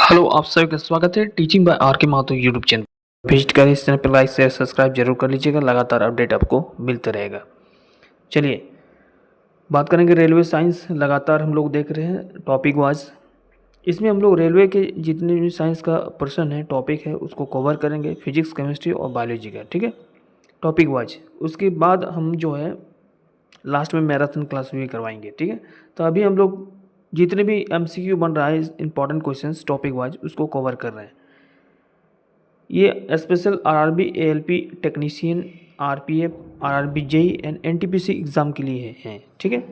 Hello, आप सभी का स्वागत है टीचिंग बाय आर के माथुर यूट्यूब चैनल। विजिट करें इस चैनल पर, लाइक शेयर सब्सक्राइब जरूर कर लीजिएगा। लगातार अपडेट आपको मिलता रहेगा। चलिए बात करेंगे रेलवे साइंस। लगातार हम लोग देख रहे हैं टॉपिक वाइज। इसमें हम लोग रेलवे के जितने भी साइंस का पर्सन है, टॉपिक है, उसको कवर करेंगे। फिजिक्स, केमिस्ट्री और बायोलॉजी का, ठीक है, टॉपिक वाइज। उसके बाद हम जो है लास्ट में मैराथन क्लास भी करवाएंगे, ठीक है। तो अभी हम लोग जितने भी एमसीक्यू बन रहा है इंपॉर्टेंट क्वेश्चंस टॉपिक वाइज, उसको कवर कर रहे हैं। ये special RRB, ALP technician, RPF, RRB JE and NTPC exam के लिए हैं, ठीक है।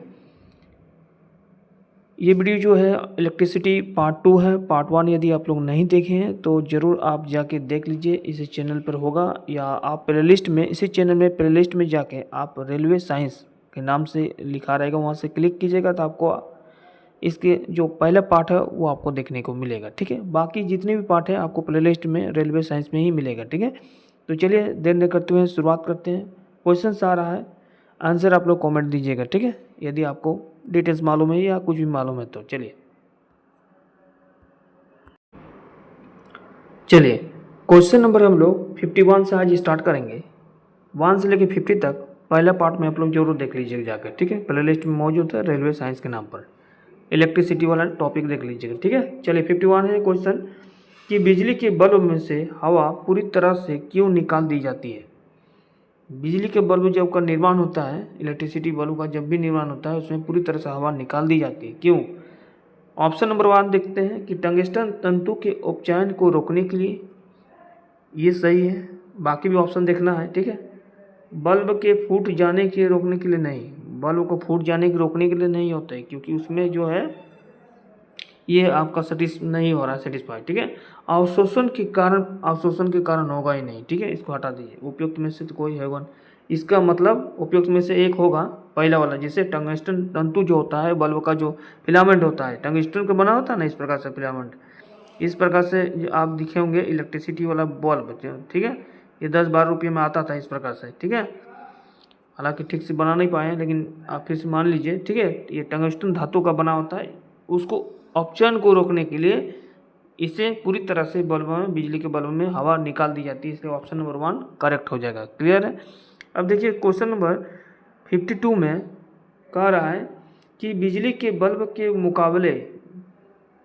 ये वीडियो जो है इलेक्ट्रिसिटी पार्ट 2 है। पार्ट 1 यदि आप लोग नहीं देखे हैं तो ज़रूर आप जाके देख लीजिए। इसी चैनल पर होगा, या आप प्लेलिस्ट में, इसी चैनल में प्लेलिस्ट में जाके आप रेलवे साइंस के नाम से लिखा रहेगा, वहाँ से क्लिक कीजिएगा तो आपको इसके जो पहला पार्ट है वो आपको देखने को मिलेगा, ठीक है। बाकी जितने भी पार्ट है आपको प्लेलिस्ट में रेलवे साइंस में ही मिलेगा, ठीक है। तो चलिए देर न करते हुए शुरुआत करते हैं। क्वेश्चन आ रहा है, आंसर आप लोग कमेंट दीजिएगा, ठीक है, यदि आपको डिटेल्स मालूम है या कुछ भी मालूम है तो। चलिए क्वेश्चन नंबर हम लोग 51 से आज स्टार्ट करेंगे। 1 से लेकर 50 तक पहला पार्ट में आप लोग जरूर देख लीजिएगा जाकर, ठीक है। प्लेलिस्ट में मौजूद है रेलवे साइंस के नाम पर। इलेक्ट्रिसिटी वाला टॉपिक देख लीजिएगा, ठीक है। चलिए 51 है क्वेश्चन कि बिजली के बल्ब में से हवा पूरी तरह से क्यों निकाल दी जाती है। बिजली के बल्ब जब का निर्माण होता है, इलेक्ट्रिसिटी बल्ब का जब भी निर्माण होता है, उसमें पूरी तरह से हवा निकाल दी जाती है, क्यों। ऑप्शन नंबर 1 देखते हैं कि टंगस्टन तंतु के उपचयन को रोकने के लिए, ये सही है। बाकी भी ऑप्शन देखना है, ठीक है। बल्ब के फूट जाने के रोकने के लिए नहीं, बल्ब को फूट जाने के रोकने के लिए नहीं होता है, क्योंकि उसमें जो है ये आपका नहीं हो रहा है सेटिस्फाई, ठीक है। अवशोषण के कारण होगा ही नहीं, ठीक है, इसको हटा दीजिए। उपयुक्त में से तो कोई होगा नहीं। इसका मतलब उपयुक्त में से एक होगा पहला वाला, जैसे टंगस्टन तंतु जो होता है, बल्ब का जो फिलामेंट होता है, टंगस्टन का बना होता है ना, इस प्रकार से फिलामेंट, इस प्रकार से जो आप दिखे होंगे इलेक्ट्रिसिटी वाला बल्ब, ठीक है। ये 10-12 रुपये में आता था इस प्रकार से, ठीक है। हालांकि ठीक से बना नहीं पाए, लेकिन आप फिर से मान लीजिए, ठीक है। ये टंगस्टन धातु का बना होता है, उसको अपचयन को रोकने के लिए इसे पूरी तरह से बल्ब में, बिजली के बल्ब में हवा निकाल दी जाती है, इसलिए ऑप्शन नंबर 1 करेक्ट हो जाएगा। क्लियर है। अब देखिए क्वेश्चन नंबर 52 में कह रहा है कि बिजली के बल्ब के मुकाबले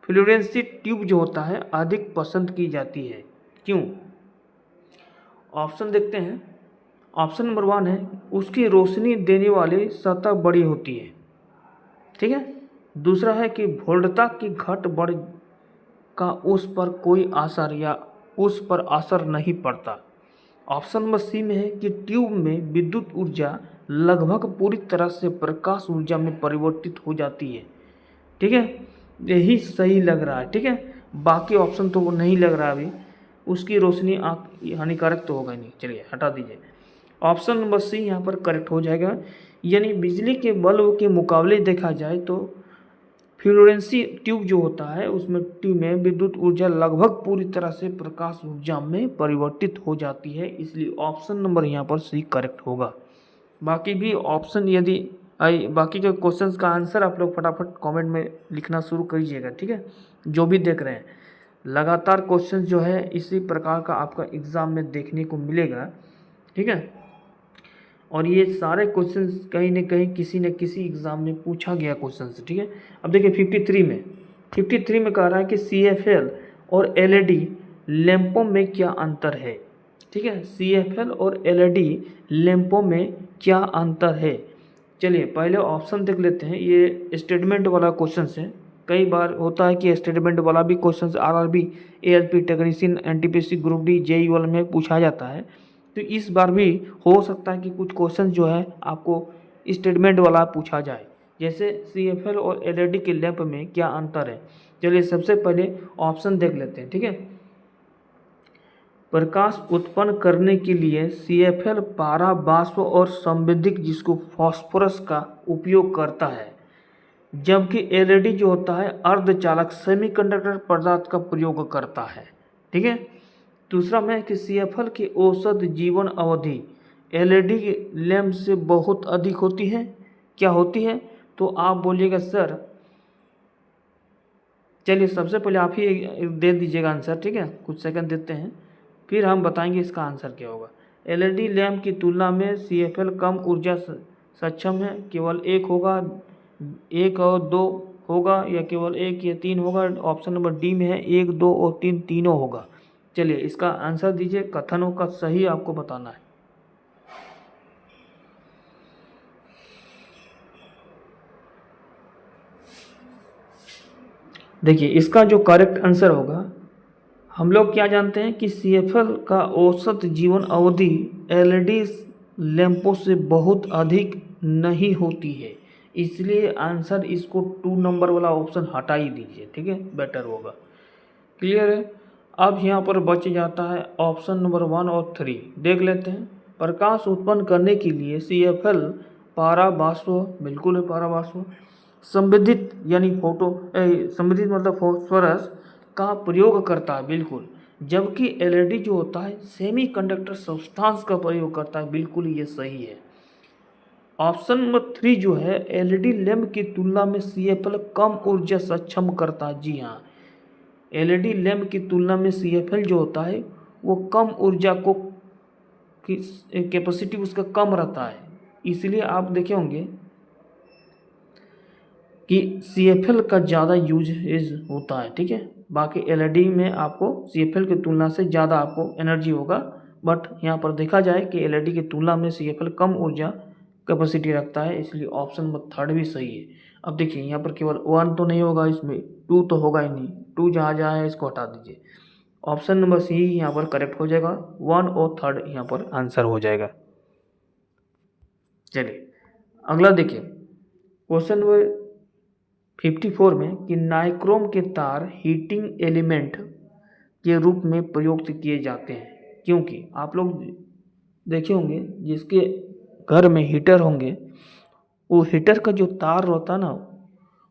फ्लोरेसेंट ट्यूब जो होता है अधिक पसंद की जाती है, क्यों। ऑप्शन देखते हैं। ऑप्शन नंबर 1 है उसकी रोशनी देने वाली सतह बड़ी होती है, ठीक है। दूसरा है कि वोल्टता की घट बढ़ का उस पर कोई असर या उस पर असर नहीं पड़ता। ऑप्शन नंबर सी में है कि ट्यूब में विद्युत ऊर्जा लगभग पूरी तरह से प्रकाश ऊर्जा में परिवर्तित हो जाती है, ठीक है। यही सही लग रहा है, ठीक है। बाकी ऑप्शन तो वो नहीं लग रहा अभी। उसकी रोशनी आँख हानिकारक तो होगा ही नहीं, चलिए हटा दीजिए। ऑप्शन नंबर सी यहाँ पर करेक्ट हो जाएगा। यानी बिजली के बल्ब के मुकाबले देखा जाए तो फ्लोरेसेंट ट्यूब जो होता है, उसमें ट्यूब में विद्युत ऊर्जा लगभग पूरी तरह से प्रकाश ऊर्जा में परिवर्तित हो जाती है, इसलिए ऑप्शन नंबर यहाँ पर सी करेक्ट होगा। बाकी भी ऑप्शन यदि बाकी के क्वेश्चंस का आंसर आप लोग फटाफट कमेंट में लिखना शुरू करिएगा, ठीक है। जो भी देख रहे हैं लगातार क्वेश्चंस जो है इसी प्रकार का आपका एग्ज़ाम में देखने को मिलेगा, ठीक है। और ये सारे क्वेश्चंस कहीं न कहीं किसी न किसी एग्ज़ाम में पूछा गया क्वेश्चंस, ठीक है। अब देखिए 53 में कह रहा है कि CFL और LED लैंपों में क्या अंतर है, ठीक है। CFL और LED लैंपों में क्या अंतर है। चलिए पहले ऑप्शन देख लेते हैं। ये स्टेटमेंट वाला क्वेश्चन है। कई बार होता है कि स्टेटमेंट वाला भी question RRB, ALP technician, NTPC group D, JE वाले में पूछा जाता है। तो इस बार भी हो सकता है कि कुछ क्वेश्चन जो है आपको स्टेटमेंट वाला पूछा जाए, जैसे CFL और LED के लैंप में क्या अंतर है। चलिए सबसे पहले ऑप्शन देख लेते हैं, ठीक है। प्रकाश उत्पन्न करने के लिए CFL पारा वाष्प और संवेदक जिसको फास्फोरस का उपयोग करता है, जबकि LED जो होता है अर्धचालक सेमीकंडक्टर पदार्थ का प्रयोग करता है, ठीक है। दूसरा में कि CFL की औसत जीवन अवधि LED लैंप से बहुत अधिक होती है, क्या होती है। तो आप बोलिएगा सर, चलिए सबसे पहले आप ही दे दीजिएगा आंसर, ठीक है, कुछ सेकंड देते हैं, फिर हम बताएंगे इसका आंसर क्या होगा। एलईडी लैम्प की तुलना में सीएफएल कम ऊर्जा सक्षम है, केवल एक होगा, एक और दो होगा, या केवल एक या तीन होगा। ऑप्शन नंबर डी में है एक, दो और तीन, तीनों होगा। चलिए इसका आंसर दीजिए, कथनों का सही आपको बताना है। देखिए इसका जो करेक्ट आंसर होगा, हम लोग क्या जानते हैं कि सीएफएल का औसत जीवन अवधि एलईडी लैंपों से बहुत अधिक नहीं होती है, इसलिए आंसर इसको 2 नंबर वाला ऑप्शन हटा ही दीजिए, ठीक है, बेटर होगा। क्लियर है। अब यहाँ पर बच जाता है ऑप्शन नंबर 1 और 3, देख लेते हैं। प्रकाश उत्पन्न करने के लिए सीएफएल पराबाष्प, बिल्कुल है पराबाष्प, संवेदित यानी संवेदित मतलब फॉस्फोरस का प्रयोग करता है, बिल्कुल। जबकि एलईडी जो होता है सेमीकंडक्टर सब्सटेंस का प्रयोग करता है, बिल्कुल ये सही है। ऑप्शन नंबर 3 जो है एलईडी लैंप की तुलना में सीएफएल कम ऊर्जा सक्षम करता है। जी हाँ, एलईडी लैंप की तुलना में सीएफएल जो होता है वो कम ऊर्जा को कैपेसिटी उसका कम रहता है, इसलिए आप देखे होंगे कि सीएफएल का ज़्यादा यूज होता है, ठीक है। बाकी एलईडी में आपको सीएफएल की तुलना से ज़्यादा आपको एनर्जी होगा, बट यहाँ पर देखा जाए कि एलईडी की तुलना में सीएफएल कम ऊर्जा कैपेसिटी रखता है, इसलिए ऑप्शन नंबर 3 भी सही है। अब देखिए यहाँ पर केवल 1 तो नहीं होगा, इसमें 2 तो होगा ही नहीं, 2 जहाँ जहाँ है इसको हटा दीजिए। ऑप्शन नंबर सी यहाँ पर करेक्ट हो जाएगा, 1 और 3 यहाँ पर आंसर हो जाएगा। चलिए अगला देखिए, क्वेश्चन नंबर 54 में कि नाइक्रोम के तार हीटिंग एलिमेंट के रूप में प्रयुक्त किए जाते हैं, क्योंकि आप लोग देखे होंगे जिसके घर में हीटर होंगे, वो हीटर का जो तार होता है ना,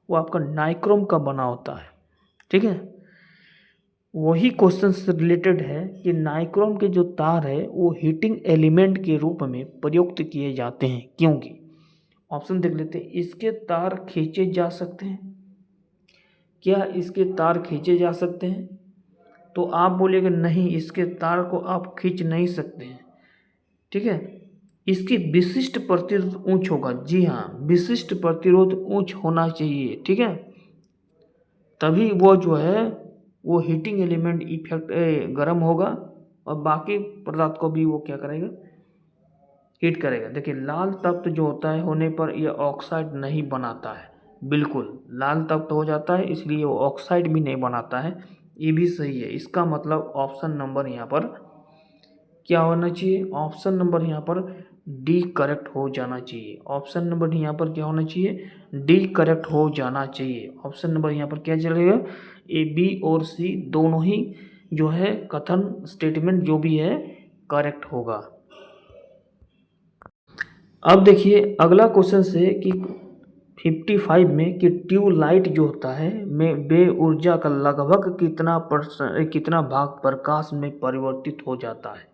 वो आपका नाइक्रोम का बना होता है, ठीक है। वही क्वेश्चन से रिलेटेड है कि नाइक्रोम के जो तार है वो हीटिंग एलिमेंट के रूप में प्रयुक्त किए जाते हैं, क्योंकि ऑप्शन देख लेते हैं। इसके तार खींचे जा सकते हैं, क्या इसके तार खींचे जा सकते हैं? तो आप बोलेंगे नहीं, इसके तार को आप खींच नहीं सकते हैं, ठीक है। इसकी विशिष्ट प्रतिरोध ऊंच होगा, जी हाँ, विशिष्ट प्रतिरोध ऊंच होना चाहिए, ठीक है, तभी वो जो है वो हीटिंग एलिमेंट इफेक्ट गर्म होगा और बाकी पदार्थ को भी वो क्या करेगा, हीट करेगा। देखिए लाल तत्व जो होता है होने पर यह ऑक्साइड नहीं बनाता है, बिल्कुल लाल तत्व हो जाता है इसलिए वो ऑक्साइड भी नहीं बनाता है, ये भी सही है। इसका मतलब ऑप्शन नंबर यहाँ पर क्या होना चाहिए, ऑप्शन नंबर यहाँ पर डी करेक्ट हो जाना चाहिए। ऑप्शन नंबर यहाँ पर क्या होना चाहिए, डी करेक्ट हो जाना चाहिए। ऑप्शन नंबर यहाँ पर क्या चलेगा, ए, बी और सी दोनों ही जो है कथन स्टेटमेंट जो भी है करेक्ट होगा। अब देखिए अगला क्वेश्चन से कि 55 में कि ट्यूबलाइट जो होता है में बे ऊर्जा का लगभग कितना भाग प्रकाश में परिवर्तित हो जाता है।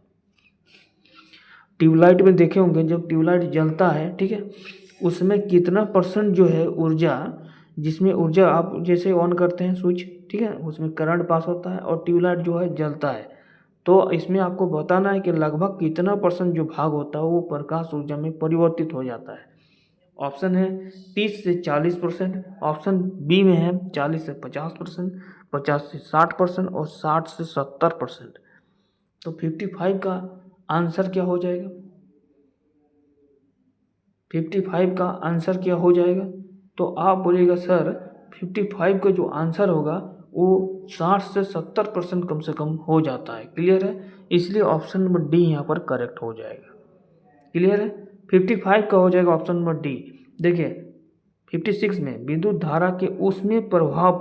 ट्यूबलाइट में देखे होंगे जब ट्यूबलाइट जलता है, ठीक है, उसमें कितना % जो है ऊर्जा, जिसमें ऊर्जा आप जैसे ऑन करते हैं स्विच, ठीक है, उसमें करंट पास होता है और ट्यूबलाइट जो है जलता है, तो इसमें आपको बताना है कि लगभग कितना % जो भाग होता है वो प्रकाश ऊर्जा में परिवर्तित हो जाता है। ऑप्शन है 30 से 40%, ऑप्शन बी में है 40 से 50%, 50 से 60% और 60 से 70%। तो 55 का आंसर क्या हो जाएगा, 55 का आंसर क्या हो जाएगा? तो आप बोलिएगा सर 55 का जो आंसर होगा वो 60 से 70% कम से कम हो जाता है। क्लियर है, इसलिए ऑप्शन नंबर डी यहाँ पर करेक्ट हो जाएगा। क्लियर है, 55 का हो जाएगा ऑप्शन नंबर डी। देखिए 56 में विद्युत धारा के ऊष्मीय प्रभाव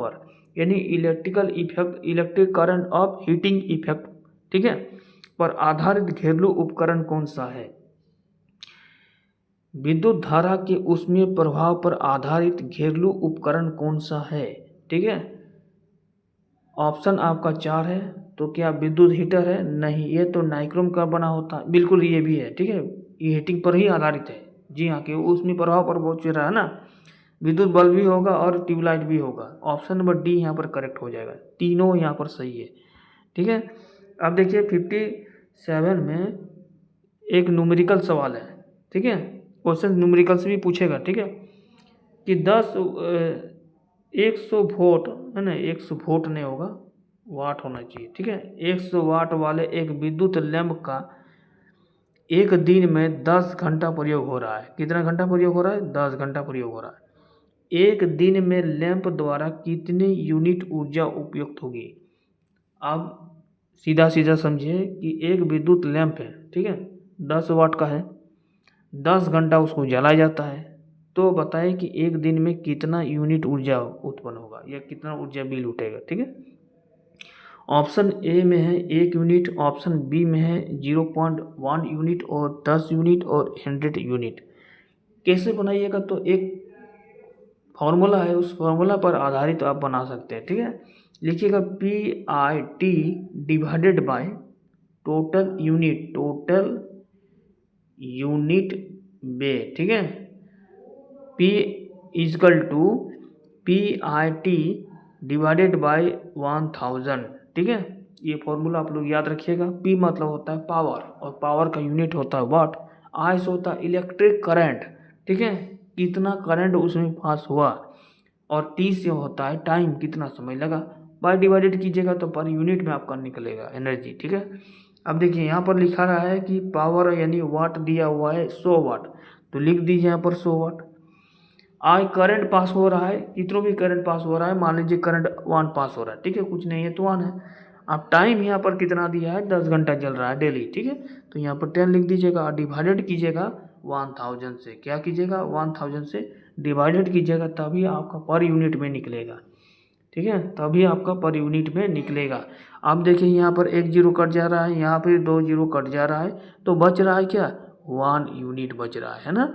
पर यानी electric current of heating effect, ठीक है, पर आधारित घरेलू उपकरण कौन सा है? विद्युत धारा के ऊष्मीय प्रभाव पर आधारित घरेलू उपकरण कौन सा है? ठीक है, ऑप्शन आपका 4 है। तो क्या विद्युत हीटर है? नहीं, ये तो नाइक्रोम का बना होता है। बिल्कुल ये भी है, ठीक है, ये हीटिंग पर ही आधारित है। जी हाँ, कि ऊष्मीय प्रभाव पर बहुत चल रहा है ना, विद्युत बल्ब भी होगा और ट्यूबलाइट भी होगा। ऑप्शन नंबर डी यहाँ पर करेक्ट हो जाएगा, तीनों यहाँ पर सही है। ठीक है, अब देखिए 57 में एक न्यूमेरिकल सवाल है। ठीक है, क्वेश्चन न्यूमेरिकल से भी पूछेगा। ठीक है, कि 100 वोल्ट है ना, 100 वोल्ट नहीं होगा, वाट होना चाहिए। ठीक है, 100 वाट वाले एक विद्युत लैंप का एक दिन में 10 घंटा प्रयोग हो रहा है। कितना घंटा प्रयोग हो रहा है? 10 घंटा प्रयोग हो रहा है। एक दिन में लैंप द्वारा कितनी यूनिट ऊर्जा उपयुक्त होगी? अब सीधा सीधा समझिए कि एक विद्युत लैंप है, ठीक है, 10 वाट का है, 10 घंटा उसको जलाया जाता है, तो बताइए कि एक दिन में कितना यूनिट ऊर्जा उत्पन्न होगा या कितना ऊर्जा बिल उठेगा। ठीक है, ऑप्शन ए में है 1 यूनिट, ऑप्शन बी में है 0.1 यूनिट और 10 यूनिट और 100 यूनिट। कैसे बनाइएगा? तो एक फॉर्मूला है, उस फॉर्मूला पर आधारित आप बना सकते हैं। ठीक है, लिखिएगा PIT divided by total unit बे। ठीक है, P equal to PIT divided by 1000। ठीक है, ये फॉर्मूला आप लोग याद रखिएगा। P मतलब होता है पावर और पावर का यूनिट होता है वाट। I से होता है इलेक्ट्रिक करंट। ठीक है, कितना करंट उसमें पास हुआ, और T से होता है टाइम, कितना समय लगा। बाय डिवाइडेड कीजिएगा तो पर यूनिट में आपका निकलेगा एनर्जी। ठीक है, अब देखिए यहाँ पर लिखा रहा है कि पावर यानी वाट दिया हुआ है 100 वाट, तो लिख दीजिए यहाँ पर 100 वाट। आई करंट पास हो रहा है, कितनों भी करंट पास हो रहा है, मान लीजिए करंट 1 पास हो रहा है। ठीक है, कुछ नहीं है तो 1 है। अब टाइम यहाँ पर कितना दिया है? 10 घंटा चल रहा है डेली। ठीक है, तो यहाँ पर 10 लिख दीजिएगा और डिवाइडेड कीजिएगा 1000 से। क्या कीजिएगा? 1000 से डिवाइडेड कीजिएगा, तभी आपका पर यूनिट में निकलेगा। ठीक है, तभी आपका पर यूनिट में निकलेगा। अब देखिए यहाँ पर 1 जीरो कट जा रहा है, यहाँ पर 2 जीरो कट जा रहा है, तो बच रहा है क्या? 1 यूनिट बच रहा है ना।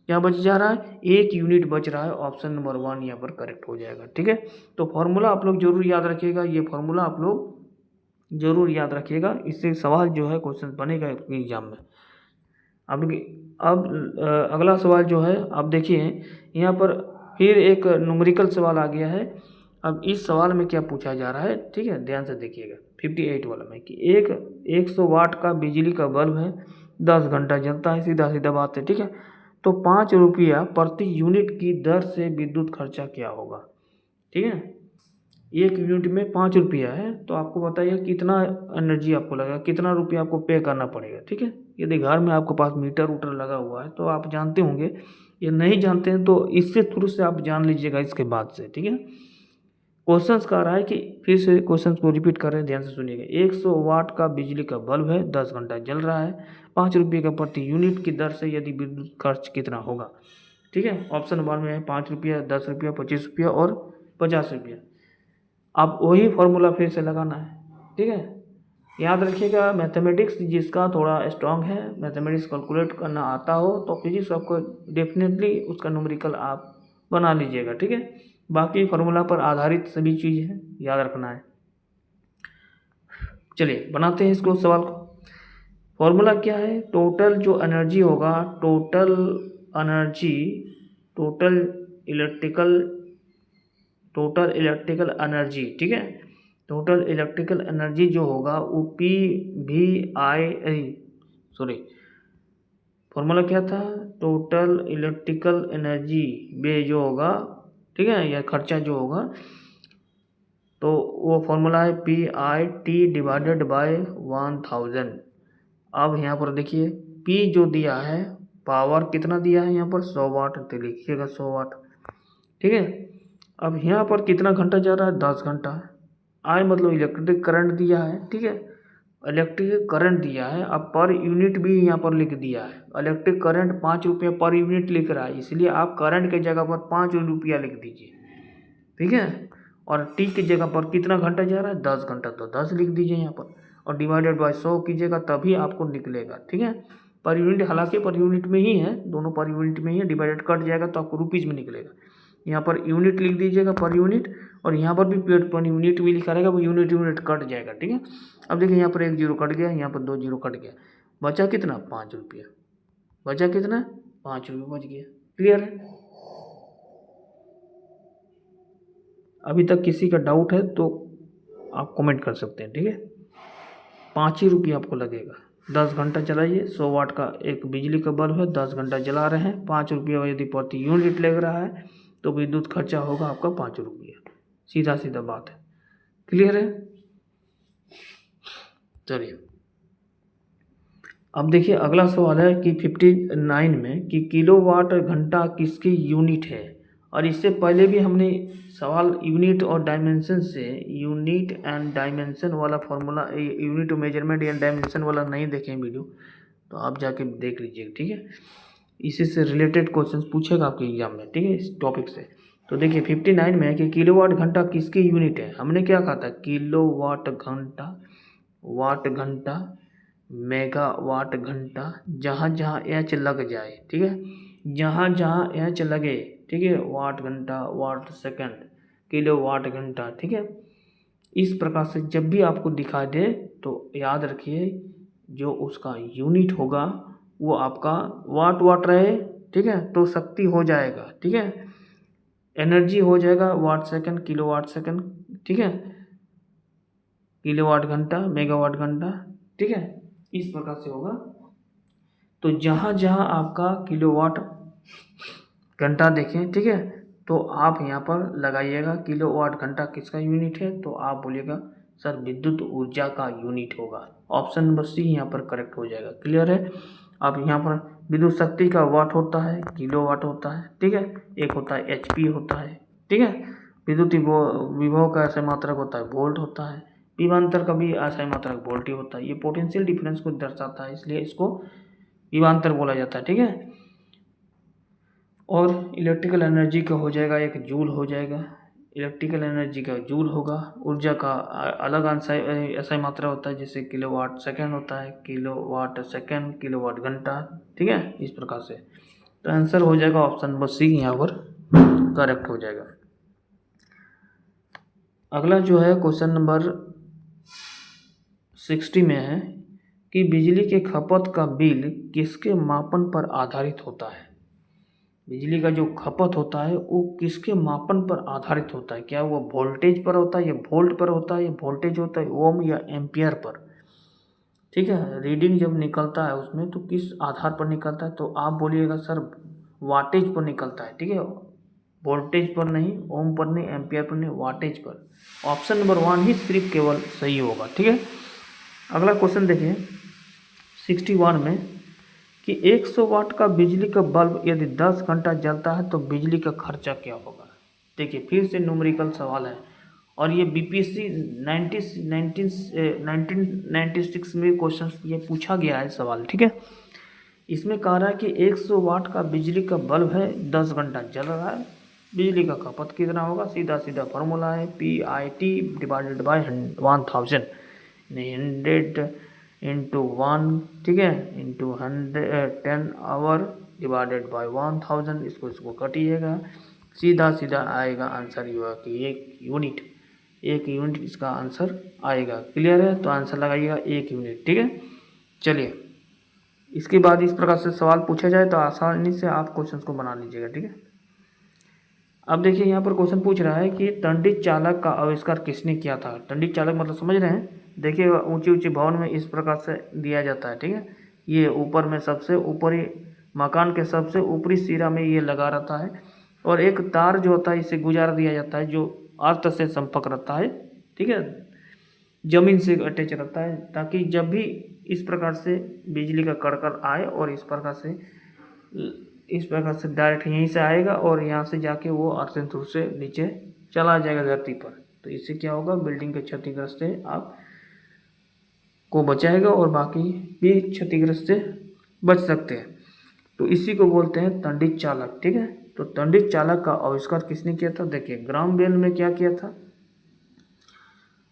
क्या बच जा रहा है? 1 यूनिट बच रहा है। ऑप्शन नंबर 1 यहाँ पर करेक्ट हो जाएगा। ठीक है, तो फॉर्मूला आप लोग जरूर याद रखिएगा, ये फॉर्मूला आप लोग जरूर याद रखिएगा, इससे सवाल जो है क्वेश्चन बनेगा एग्जाम में। अब अगला सवाल जो है, आप देखिए यहाँ पर फिर एक न्यूमेरिकल सवाल आ गया है। अब इस सवाल में क्या पूछा जा रहा है, ठीक है, ध्यान से देखिएगा 58 वाला में, कि 100 वाट का बिजली का बल्ब है, 10 घंटा जलता है, सीधा सीधा बात है। ठीक है, तो 5 रुपया प्रति यूनिट की दर से विद्युत खर्चा क्या होगा? ठीक है, 1 यूनिट में 5 रुपया है, तो आपको बताइए कितना एनर्जी आपको लगेगा, कितना रुपया आपको पे करना पड़ेगा। ठीक है, यदि घर में आपके पास मीटर वूटर लगा हुआ है तो आप जानते होंगे, या नहीं जानते हैं तो इससे थ्रू से आप जान लीजिएगा इसके बाद से। ठीक है, क्वेश्चंस कह रहा है कि फिर से क्वेश्चंस को रिपीट कर रहे हैं, ध्यान से सुनिएगा। 100 वाट का बिजली का बल्ब है, 10 घंटा जल रहा है, 5 रुपये का प्रति यूनिट की दर से यदि विद्युत खर्च कितना होगा? ठीक है, ऑप्शन 1 में है 5 रुपया, 10 रुपया, 25 रुपया और 50 रुपया। अब वही फॉर्मूला फिर से लगाना है। ठीक है, याद रखिएगा, मैथमेटिक्स जिसका थोड़ा स्ट्रांग है, मैथमेटिक्स कैलकुलेट करना आता हो, तो फिजिक्स आपको डेफिनेटली उसका न्यूमेरिकल आप बना लीजिएगा। ठीक है, बाकी फार्मूला पर आधारित सभी चीज़ है, याद रखना है। चलिए बनाते हैं इसको सवाल को। फॉर्मूला क्या है? टोटल जो एनर्जी होगा, टोटल इलेक्ट्रिकल एनर्जी, ठीक है, टोटल इलेक्ट्रिकल एनर्जी जो होगा वो फॉर्मूला क्या था? टोटल इलेक्ट्रिकल एनर्जी बे जो होगा, ठीक है, या खर्चा जो होगा, तो वो फॉर्मूला है PIT डिवाइडेड बाय 1000। अब यहाँ पर देखिए P जो दिया है, पावर कितना दिया है यहाँ पर? 100 वाट, तो लिखिएगा 100 वाट। ठीक है, अब यहाँ पर कितना घंटा जा रहा है? 10 घंटा। I मतलब इलेक्ट्रिक करंट दिया है। ठीक है, इलेक्ट्रिक करंट दिया है, अब पर यूनिट भी यहाँ पर लिख दिया है। इलेक्ट्रिक करंट 5 रुपये पर यूनिट लिख रहा है, इसलिए आप करंट के जगह पर 5 रुपया लिख दीजिए। ठीक है, और टी की जगह पर कितना घंटा जा रहा है? 10 घंटा, तो 10 लिख दीजिए यहाँ पर, और डिवाइडेड बाय 100 कीजिएगा, तभी आपको निकलेगा। ठीक है, पर यूनिट, हालांकि पर यूनिट में ही है, दोनों पर यूनिट में ही है, डिवाइडेड कट जाएगा तो आपको रुपीज़ में निकलेगा। यहाँ पर यूनिट लिख दीजिएगा पर यूनिट, और यहाँ पर भी पर यूनिट भी लिखा रहेगा, वो यूनिट कट जाएगा। ठीक है, अब देखिए यहाँ पर 1 जीरो कट गया, यहाँ पर 2 जीरो कट गया, बचा कितना? 5 रुपया। बचा कितना? 5 रुपये बच गया। क्लियर है? अभी तक किसी का डाउट है तो आप कमेंट कर सकते हैं, ठीक है। 5 ही रुपये आपको लगेगा। 10 घंटा चलाइए, 100 वाट का एक बिजली का बल्ब है, 10 घंटा जला रहे हैं, 5 रुपये यदि प्रति यूनिट लग रहा है तो विद्युत खर्चा होगा आपका 5 रुपये। सीधा सीधा बात है, क्लियर है। चलिए अब देखिए अगला सवाल है कि 59 में कि किलोवाट घंटा किसकी यूनिट है। और इससे पहले भी हमने सवाल यूनिट और डायमेंशन से, यूनिट एंड डायमेंशन वाला फॉर्मूला, यूनिट मेजरमेंट या डायमेंशन वाला नहीं देखें वीडियो तो आप जाके देख लीजिएगा, ठीक है। इसी से रिलेटेड क्वेश्चन पूछेगा आपके एग्जाम में, ठीक है, इस टॉपिक से। तो देखिए 59 में है कि किलोवाट घंटा किसकी यूनिट है। हमने क्या कहा था, किलोवाट घंटा, वाट घंटा, मेगावाट घंटा, जहाँ जहाँ एच लग जाए, ठीक है, जहाँ जहाँ एच लगे, ठीक है, वाट घंटा, वाट सेकंड, किलोवाट घंटा, ठीक है। इस प्रकार से जब भी आपको दिखाई दे तो याद रखिए जो उसका यूनिट होगा वो आपका वाट रहे, ठीक है, तो शक्ति हो जाएगा, ठीक है, एनर्जी हो जाएगा वाट सेकंड, किलोवाट सेकंड, ठीक है, किलोवाट घंटा, मेगावाट घंटा, ठीक है, इस प्रकार से होगा। तो जहाँ जहाँ आपका किलोवाट घंटा देखें, ठीक है, तो आप यहाँ पर लगाइएगा किलोवाट घंटा किसका यूनिट है, तो आप बोलिएगा सर विद्युत ऊर्जा का यूनिट होगा। ऑप्शन नंबर सी यहाँ पर करेक्ट हो जाएगा, क्लियर है। अब यहाँ पर विद्युत शक्ति का वाट होता है, किलोवाट होता है, ठीक है, एक होता है एचपी होता है, ठीक है, विद्युत विभव का ऐसा मात्रक होता है वोल्ट होता है, विभवांतर का भी ऐसा मात्रक वोल्ट ही होता है। ये पोटेंशियल डिफरेंस को दर्शाता है, इसलिए इसको विभवांतर बोला जाता है, ठीक है। और इलेक्ट्रिकल एनर्जी का हो जाएगा एक जूल हो जाएगा, इलेक्ट्रिकल एनर्जी का जूल होगा। ऊर्जा का अलग ऐसा मात्रा होता है जैसे किलोवाट सेकंड होता है, किलोवाट सेकंड, किलोवाट घंटा, ठीक है, इस प्रकार से। तो आंसर हो जाएगा ऑप्शन नंबर सी यहाँ पर करेक्ट हो जाएगा। अगला जो है क्वेश्चन नंबर 60 में है कि बिजली के खपत का बिल किसके मापन पर आधारित होता है। बिजली का जो खपत होता है वो किसके मापन पर आधारित होता है, क्या वो वोल्टेज पर होता है या वोल्ट पर होता है या वोल्टेज होता है ओम या एम्पियर पर, ठीक है। रीडिंग जब निकलता है उसमें तो किस आधार पर निकलता है, तो आप बोलिएगा सर वाटेज पर निकलता है, ठीक है, वोल्टेज पर नहीं, ओम पर नहीं, एम्पियर पर नहीं, वाटेज पर। ऑप्शन नंबर 1 ही सिर्फ केवल सही होगा, ठीक है। अगला क्वेश्चन देखिए 61 में कि 100 वाट का बिजली का बल्ब यदि 10 घंटा जलता है तो बिजली का खर्चा क्या होगा। देखिए फिर से न्यूमेरिकल सवाल है और ये बीपीएससी 1996 में क्वेश्चन ये पूछा गया है सवाल, ठीक है। इसमें कह रहा है कि 100 वाट का बिजली का बल्ब है, 10 घंटा जल रहा है, बिजली का खपत कितना होगा। सीधा सीधा फार्मूला है PIT डिवाइडेड बाय 1000, 100 इंटू 1, ठीक है, इंटू 10 आवर डिवाइडेड बाय 1000, इसको कटिएगा, सीधा सीधा आएगा आंसर युवा की एक यूनिट इसका आंसर आएगा, क्लियर है। तो आंसर लगाइएगा 1 यूनिट, ठीक है। चलिए इसके बाद इस प्रकार से सवाल पूछा जाए तो आसानी से आप क्वेश्चन को बना लीजिएगा, ठीक है। अब देखिए यहाँ पर क्वेश्चन पूछ रहा है कि तंडित चालक का आविष्कार किसने किया था। तंडित चालक मतलब समझ रहे हैं, देखिए ऊंची ऊंची भवन में इस प्रकार से दिया जाता है, ठीक है। ये ऊपर में सबसे ऊपरी मकान के सबसे ऊपरी सिरा में ये लगा रहता है और एक तार जो होता है इसे गुजार दिया जाता है जो अर्थ से संपर्क रहता है, ठीक है, जमीन से अटैच रहता है, ताकि जब भी इस प्रकार से बिजली का कड़कड़ आए और इस प्रकार से डायरेक्ट यहीं से आएगा और यहाँ से जाके वो अर्थन थ्रू से नीचे चला जाएगा धरती पर। तो इससे क्या होगा, बिल्डिंग के क्षतिग्रस्त से आप को बचाएगा और बाकी भी क्षतिग्रस्त से बच सकते हैं। तो इसी को बोलते हैं तंडित चालक, ठीक है। तो तंडित चालक का आविष्कार किसने किया था। देखिए ग्राम बेल में क्या किया था,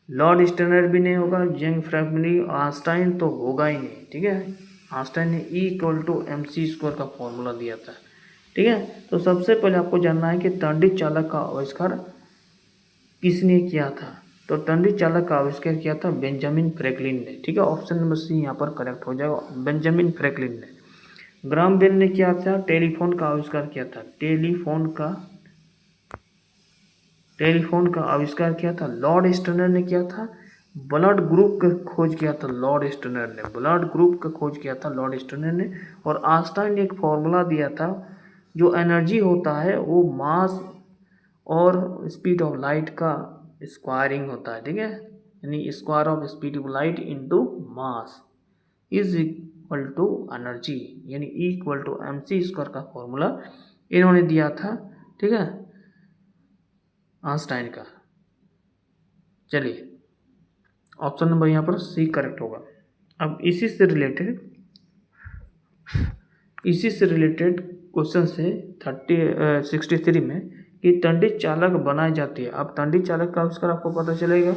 लॉर्ड स्टैंडर्ड भी नहीं होगा, यंग फ्रैंकलिन, आइंस्टाइन तो होगा ही नहीं, ठीक है। आइंस्टाइन ने E=mc² का फॉर्मूला दिया था, ठीक है। तो सबसे पहले आपको जानना है कि तंडित चालक का आविष्कार किसने किया था। तो तंडित चालक का आविष्कार किया था बेंजामिन फ्रैंकलिन ने, ठीक है। ऑप्शन नंबर सी यहाँ पर करेक्ट हो जाएगा, बेंजामिन फ्रैंकलिन ने। ग्राम बेल ने क्या था, टेलीफोन का आविष्कार किया था, टेलीफोन का टेलीफोन का आविष्कार किया था लॉर्ड स्टर्नर ने किया था। ब्लड ग्रुप का खोज किया था लॉर्ड स्टर्नर ने, ब्लड ग्रुप का खोज किया था लॉर्ड स्टर्नर ने। और आइंस्टाइन ने एक फॉर्मूला दिया था, जो एनर्जी होता है वो मास और स्पीड ऑफ लाइट का स्क्वायरिंग होता है, ठीक है, यानी square of speed of light into mass is equal to energy, यानी इक्वल टू mc स्क्वायर का फॉर्मूला इन्होंने दिया था, ठीक है, आइंस्टाइन का। चलिए ऑप्शन नंबर यहाँ पर सी करेक्ट होगा। अब इसी से रिलेटेड क्वेश्चन से 63 में कि तंडित चालक बनाई जाती है। अब तंडित चालक का आविष्कार आपको पता चलेगा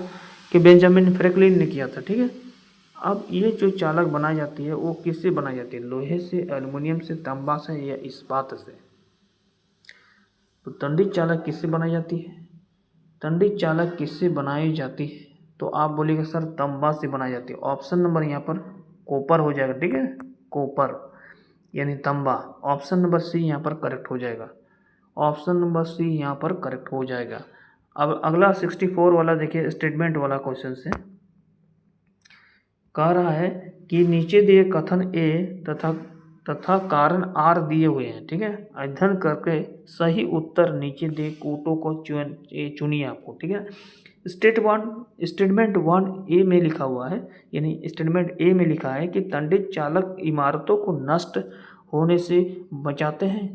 कि बेंजामिन फ्रैंकलिन ने किया था, ठीक है। अब ये जो चालक बनाई जाती है वो किससे बनाई जाती है, लोहे से, एल्युमिनियम से, तांबा से या इस्पात से। तो तंडित चालक किससे बनाई जाती है, तंडित चालक किससे बनाई जाती है, तो आप बोलिएगा सर तांबा से बनाई जाती है। ऑप्शन नंबर यहाँ पर कॉपर हो जाएगा, ठीक है, कॉपर यानी तांबा। ऑप्शन नंबर सी यहाँ पर करेक्ट हो जाएगा, ऑप्शन नंबर सी यहाँ पर करेक्ट हो जाएगा। अब अगला 64 वाला देखिए, स्टेटमेंट वाला क्वेश्चन से कह रहा है कि नीचे दिए कथन ए तथा कारण आर दिए हुए हैं, ठीक है, अध्ययन करके सही उत्तर नीचे दिए कोटों को चुनिए आपको, ठीक है। स्टेटमेंट 1 ए में लिखा हुआ है, यानी स्टेटमेंट ए में लिखा है कि तंडित चालक इमारतों को नष्ट होने से बचाते हैं,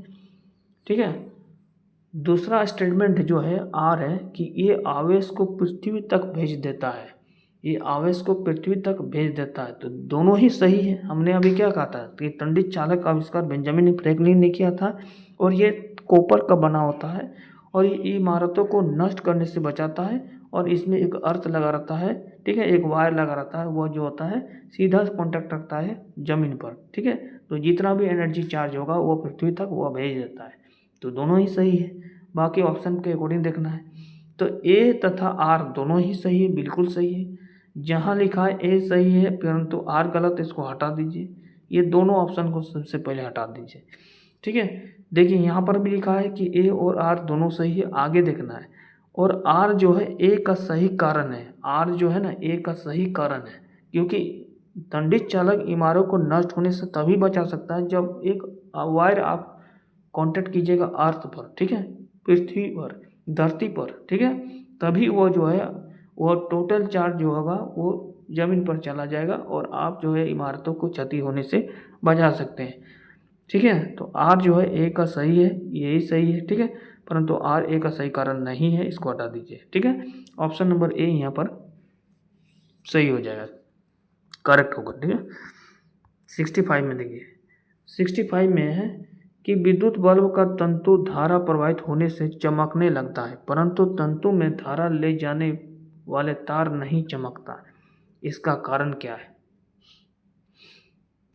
ठीक है। दूसरा स्टेटमेंट जो है आर है कि ये आवेश को पृथ्वी तक भेज देता है, ये आवेश को पृथ्वी तक भेज देता है। तो दोनों ही सही है। हमने अभी क्या कहा था कि तंडित चालक का आविष्कार बेंजामिन फ्रैंकलिन ने किया था और ये कॉपर का बना होता है और ये इमारतों को नष्ट करने से बचाता है और इसमें एक अर्थ लगा रहता है, ठीक है, एक वायर लगा रहता है, वह जो होता है सीधा कॉन्टैक्ट रखता है ज़मीन पर, ठीक है। तो जितना भी एनर्जी चार्ज होगा वो पृथ्वी तक वह भेज देता है। तो दोनों ही सही है, बाकी ऑप्शन के अकॉर्डिंग देखना है। तो ए तथा आर दोनों ही सही है, बिल्कुल सही है। जहाँ लिखा है ए सही है परंतु आर गलत, इसको हटा दीजिए, ये दोनों ऑप्शन को सबसे पहले हटा दीजिए, ठीक है। देखिए यहाँ पर भी लिखा है कि ए और आर दोनों सही है, आगे देखना है। और आर जो है ए का सही कारण है, आर जो है ना ए का सही कारण है, क्योंकि तंडित चालक इमारतों को नष्ट होने से तभी बचा सकता है जब एक वायर आप कांटेक्ट कीजिएगा अर्थ पर, ठीक है, पृथ्वी पर, धरती पर, ठीक है, तभी वो जो है वो टोटल चार्ज जो होगा वो ज़मीन पर चला जाएगा और आप जो है इमारतों को क्षति होने से बचा सकते हैं, ठीक है। तो आर जो है ए का सही है, यही सही है, ठीक है, परंतु आर ए का सही कारण नहीं है, इसको हटा दीजिए, ठीक है। ऑप्शन नंबर ए यहाँ पर सही हो जाएगा, करेक्ट होगा, ठीक है। 65 में देखिए, 65 में है कि विद्युत बल्ब का तंतु धारा प्रवाहित होने से चमकने लगता है परंतु तंतु में धारा ले जाने वाले तार नहीं चमकता, इसका कारण क्या है।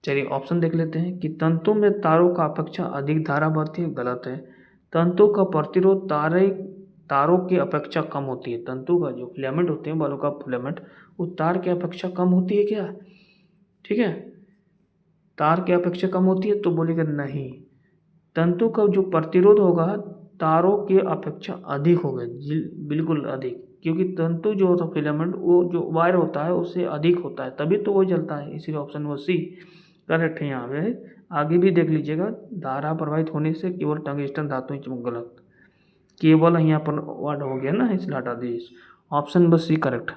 चलिए ऑप्शन देख लेते हैं कि तंतु में तारों का अपेक्षा अधिक धारा बहती है, गलत है। तंतु का प्रतिरोध तारों की अपेक्षा कम होती है, तंतु का जो फिलामेंट होते हैं बालों का फिलामेंट वो तार की अपेक्षा कम होती है क्या, ठीक है, तार की अपेक्षा कम होती है, तो बोलेगा नहीं। तंतु का जो प्रतिरोध होगा तारों की अपेक्षा अधिक होगा, बिल्कुल अधिक, क्योंकि तंतु जो होता है फिलामेंट वो जो वायर होता है उससे अधिक होता है, तभी तो वो जलता है, इसीलिए ऑप्शन वो सी करेक्ट है यहाँ पे। आगे भी देख लीजिएगा, धारा प्रवाहित होने से केवल टंगस्टन धातु ही चमक, गलत, केवल यहाँ पर वर्ड हो गया ना, इसलिए हटा दीजिए, ऑप्शन बस सी करेक्ट।